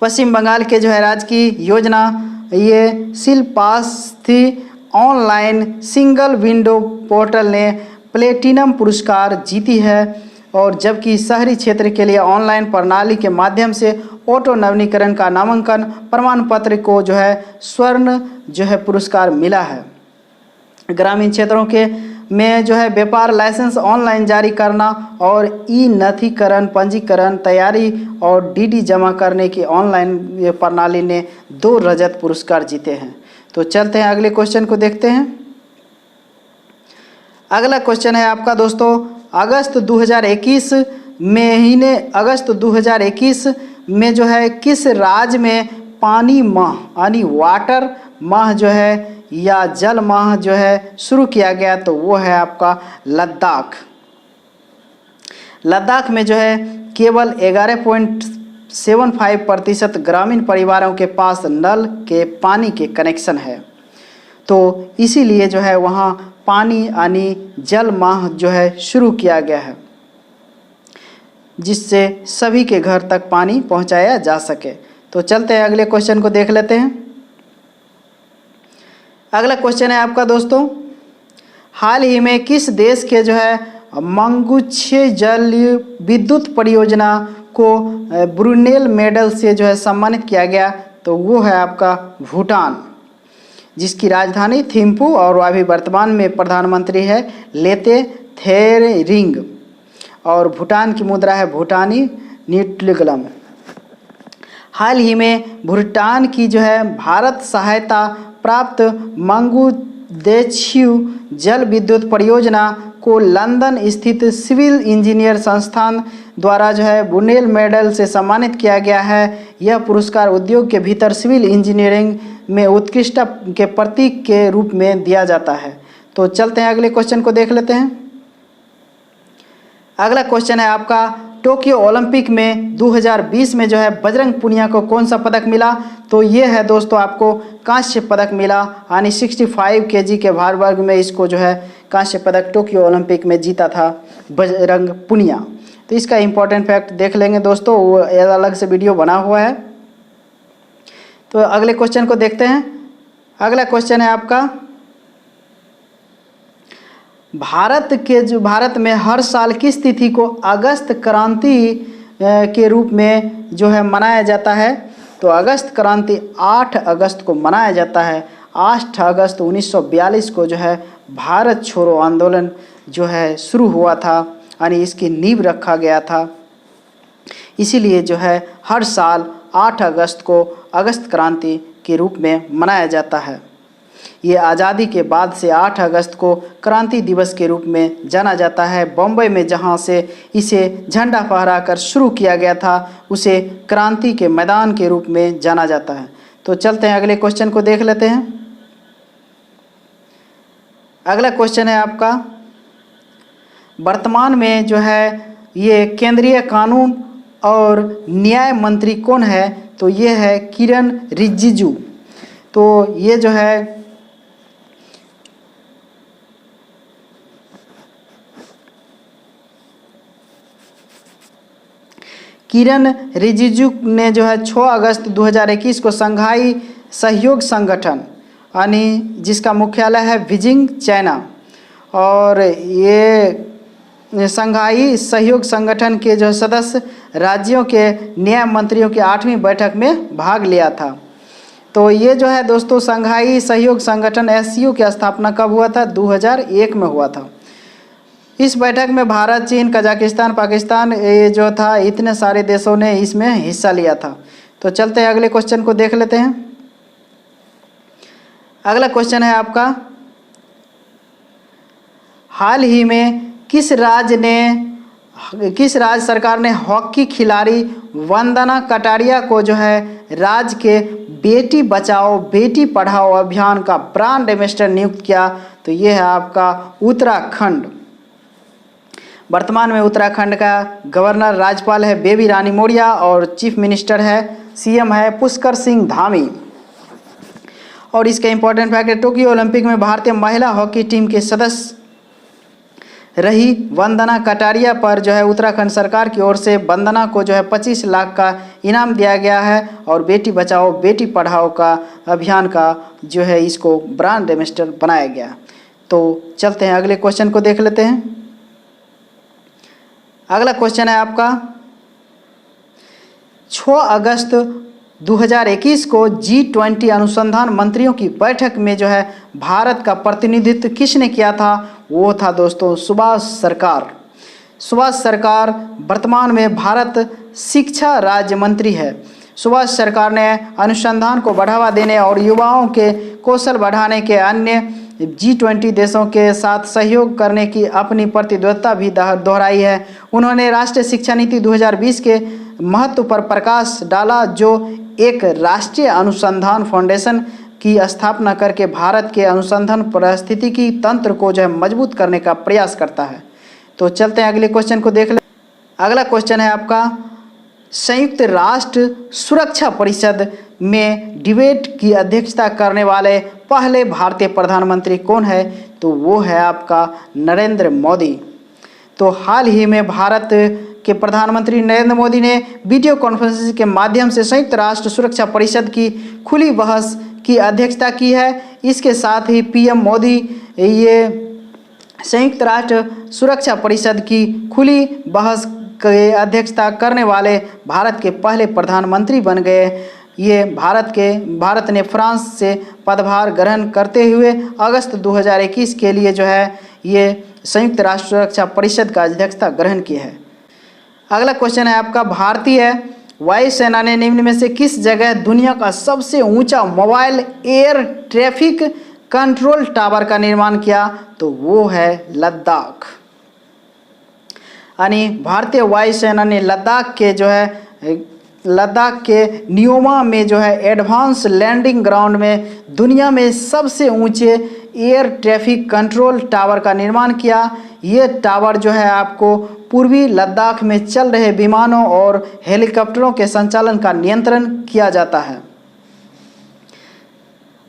पश्चिम बंगाल के जो है राज्य की योजना ये शिल्पास थी। ऑनलाइन सिंगल विंडो पोर्टल ने प्लेटिनम पुरस्कार जीती है और जबकि शहरी क्षेत्र के लिए ऑनलाइन प्रणाली के माध्यम से ऑटो नवीनीकरण का नामांकन प्रमाण पत्र को जो है स्वर्ण जो है पुरस्कार मिला है। ग्रामीण क्षेत्रों के में जो है व्यापार लाइसेंस ऑनलाइन जारी करना और ई नथीकरण पंजीकरण तैयारी और डीडी जमा करने की ऑनलाइन प्रणाली ने 2 रजत पुरस्कार जीते हैं। तो चलते हैं अगले क्वेश्चन को देखते हैं। अगला क्वेश्चन है आपका दोस्तों, अगस्त 2021 में जो है किस राज्य में पानी माह यानी वाटर माह जो है या जल माह जो है शुरू किया गया? तो वो है आपका लद्दाख। लद्दाख में जो है केवल 11.75% ग्रामीण परिवारों के पास नल के पानी के कनेक्शन है। तो इसीलिए जो है वहाँ पानी यानी जल माह जो है शुरू किया गया है जिससे सभी के घर तक पानी पहुँचाया जा सके। तो चलते हैं अगले क्वेश्चन को देख लेते हैं। अगला क्वेश्चन है आपका दोस्तों, हाल ही में किस देश के जो है मंगुछे जल विद्युत परियोजना को ब्रुनेल मेडल से जो है सम्मानित किया गया? तो वो है आपका भूटान, जिसकी राजधानी थिम्पू और अभी वर्तमान में प्रधानमंत्री है लेते थेरिंग और भूटान की मुद्रा है भूटानी न्यूट्लिगलम। हाल ही में भूटान की जो है भारत सहायता प्राप्त मंगुदेछू जल विद्युत परियोजना को लंदन स्थित सिविल इंजीनियर संस्थान द्वारा जो है ब्रुनेल मेडल से सम्मानित किया गया है। यह पुरस्कार उद्योग के भीतर सिविल इंजीनियरिंग में उत्कृष्टता के प्रतीक के रूप में दिया जाता है। तो चलते हैं अगले क्वेश्चन को देख लेते हैं। अगला क्वेश्चन है आपका, टोक्यो ओलंपिक में 2020 में जो है बजरंग पुनिया को कौन सा पदक मिला? तो ये है दोस्तों आपको कांस्य पदक मिला, यानी 65 kg के भार वर्ग में इसको जो है कांस्य पदक टोक्यो ओलंपिक में जीता था बजरंग पुनिया। तो इसका इम्पोर्टेंट फैक्ट देख लेंगे दोस्तों, वो अलग से वीडियो बना हुआ है। तो अगले क्वेश्चन को देखते हैं। अगला क्वेश्चन है आपका, भारत में हर साल किस तिथि को अगस्त क्रांति के रूप में जो है मनाया जाता है? तो अगस्त क्रांति 8 अगस्त को मनाया जाता है। 8 अगस्त 1942 को जो है भारत छोड़ो आंदोलन जो है शुरू हुआ था, यानी इसकी नींव रखा गया था। इसीलिए जो है हर साल 8 अगस्त को अगस्त क्रांति के रूप में मनाया जाता है। ये आज़ादी के बाद से 8 अगस्त को क्रांति दिवस के रूप में जाना जाता है। बम्बई में जहाँ से इसे झंडा फहराकर शुरू किया गया था उसे क्रांति के मैदान के रूप में जाना जाता है। तो चलते हैं अगले क्वेश्चन को देख लेते हैं। अगला क्वेश्चन है आपका, वर्तमान में जो है ये केंद्रीय कानून और न्याय मंत्री कौन है? तो ये है किरण रिजिजू। तो ये जो है किरण रिजिजू ने जो है 6 अगस्त 2021 को शंघाई सहयोग संगठन यानी जिसका मुख्यालय है बीजिंग चाइना, और ये शंघाई सहयोग संगठन के जो सदस्य राज्यों के न्याय मंत्रियों की 8वीं बैठक में भाग लिया था। तो ये जो है दोस्तों शंघाई सहयोग संगठन एससीओ की स्थापना कब हुआ था? 2001 में हुआ था। इस बैठक में भारत, चीन, कजाकिस्तान, पाकिस्तान ये जो था इतने सारे देशों ने इसमें हिस्सा लिया था। तो चलते हैं अगले क्वेश्चन को देख लेते हैं। अगला क्वेश्चन है आपका, हाल ही में किस राज्य सरकार ने हॉकी खिलाड़ी वंदना कटारिया को जो है राज्य के बेटी बचाओ बेटी पढ़ाओ अभियान का ब्रांड एम्बेसडर नियुक्त किया? तो ये है आपका उत्तराखंड। वर्तमान में उत्तराखंड का गवर्नर राज्यपाल है बेबी रानी मौर्य और चीफ मिनिस्टर है सीएम है पुष्कर सिंह धामी। और इसका इंपॉर्टेंट फैक्ट है, टोक्यो ओलंपिक में भारतीय महिला हॉकी टीम के सदस्य रही वंदना कटारिया पर जो है उत्तराखंड सरकार की ओर से वंदना को जो है 25 लाख का इनाम दिया गया है और बेटी बचाओ बेटी पढ़ाओ का अभियान का जो है इसको ब्रांड एम्बेसडर बनाया गया। तो चलते हैं अगले क्वेश्चन को देख लेते हैं। अगला क्वेश्चन है आपका, 6 अगस्त 2021 को G20 अनुसंधान मंत्रियों की बैठक में जो है भारत का प्रतिनिधित्व किसने किया था? वो था दोस्तों सुभाष सरकार। सुभाष सरकार वर्तमान में भारत शिक्षा राज्य मंत्री है। सुभाष सरकार ने अनुसंधान को बढ़ावा देने और युवाओं के कौशल बढ़ाने के अन्य G20 देशों के साथ सहयोग करने की अपनी प्रतिबद्धता भी दोहराई है। उन्होंने राष्ट्रीय शिक्षा नीति 2020 के महत्व पर प्रकाश डाला, जो एक राष्ट्रीय अनुसंधान फाउंडेशन की स्थापना करके भारत के अनुसंधान पारिस्थितिकी तंत्र को जो है मजबूत करने का प्रयास करता है। तो चलते हैं अगले क्वेश्चन को देख लें। अगला क्वेश्चन है आपका, संयुक्त राष्ट्र सुरक्षा परिषद में डिबेट की अध्यक्षता करने वाले पहले भारतीय प्रधानमंत्री कौन है? तो वो है आपका नरेंद्र मोदी। तो हाल ही में भारत के प्रधानमंत्री नरेंद्र मोदी ने वीडियो कॉन्फ्रेंसिंग के माध्यम से संयुक्त राष्ट्र सुरक्षा परिषद की खुली बहस की अध्यक्षता की है। इसके साथ ही पीएम मोदी ये संयुक्त राष्ट्र सुरक्षा परिषद की खुली बहस की अध्यक्षता करने वाले भारत के पहले प्रधानमंत्री बन गए। ये भारत ने फ्रांस से पदभार ग्रहण करते हुए अगस्त 2021 के लिए जो है ये संयुक्त राष्ट्र सुरक्षा परिषद का अध्यक्षता ग्रहण की है। अगला क्वेश्चन है आपका, भारतीय वायुसेना ने निम्न में से किस जगह दुनिया का सबसे ऊंचा mobile air traffic control tower का निर्माण किया? तो वो है लद्दाख। यानी भारतीय वायुसेना ने लद्दाख के न्योमा में जो है एडवांस लैंडिंग ग्राउंड में दुनिया में सबसे ऊंचे एयर ट्रैफिक कंट्रोल टावर का निर्माण किया। ये टावर जो है आपको पूर्वी लद्दाख में चल रहे विमानों और हेलीकॉप्टरों के संचालन का नियंत्रण किया जाता है।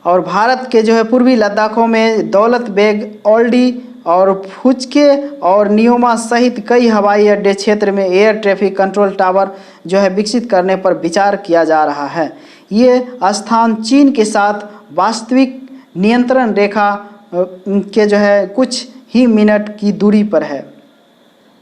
और भारत के जो है पूर्वी लद्दाखों में दौलत बेग, ओल्डी और फुचके और नियोमा सहित कई हवाई अड्डे क्षेत्र में एयर ट्रैफिक कंट्रोल टावर जो है विकसित करने पर विचार किया जा रहा है। ये स्थान चीन के साथ वास्तविक नियंत्रण रेखा के जो है कुछ ही मिनट की दूरी पर है।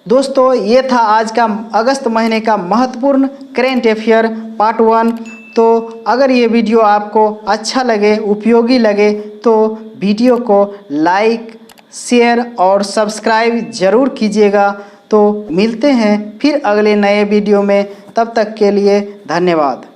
दोस्तों ये था आज का अगस्त महीने का महत्वपूर्ण करेंट अफेयर पार्ट 1। तो अगर ये वीडियो आपको अच्छा लगे, उपयोगी लगे, तो वीडियो को लाइक, शेयर और सब्सक्राइब ज़रूर कीजिएगा। तो मिलते हैं फिर अगले नए वीडियो में, तब तक के लिए धन्यवाद।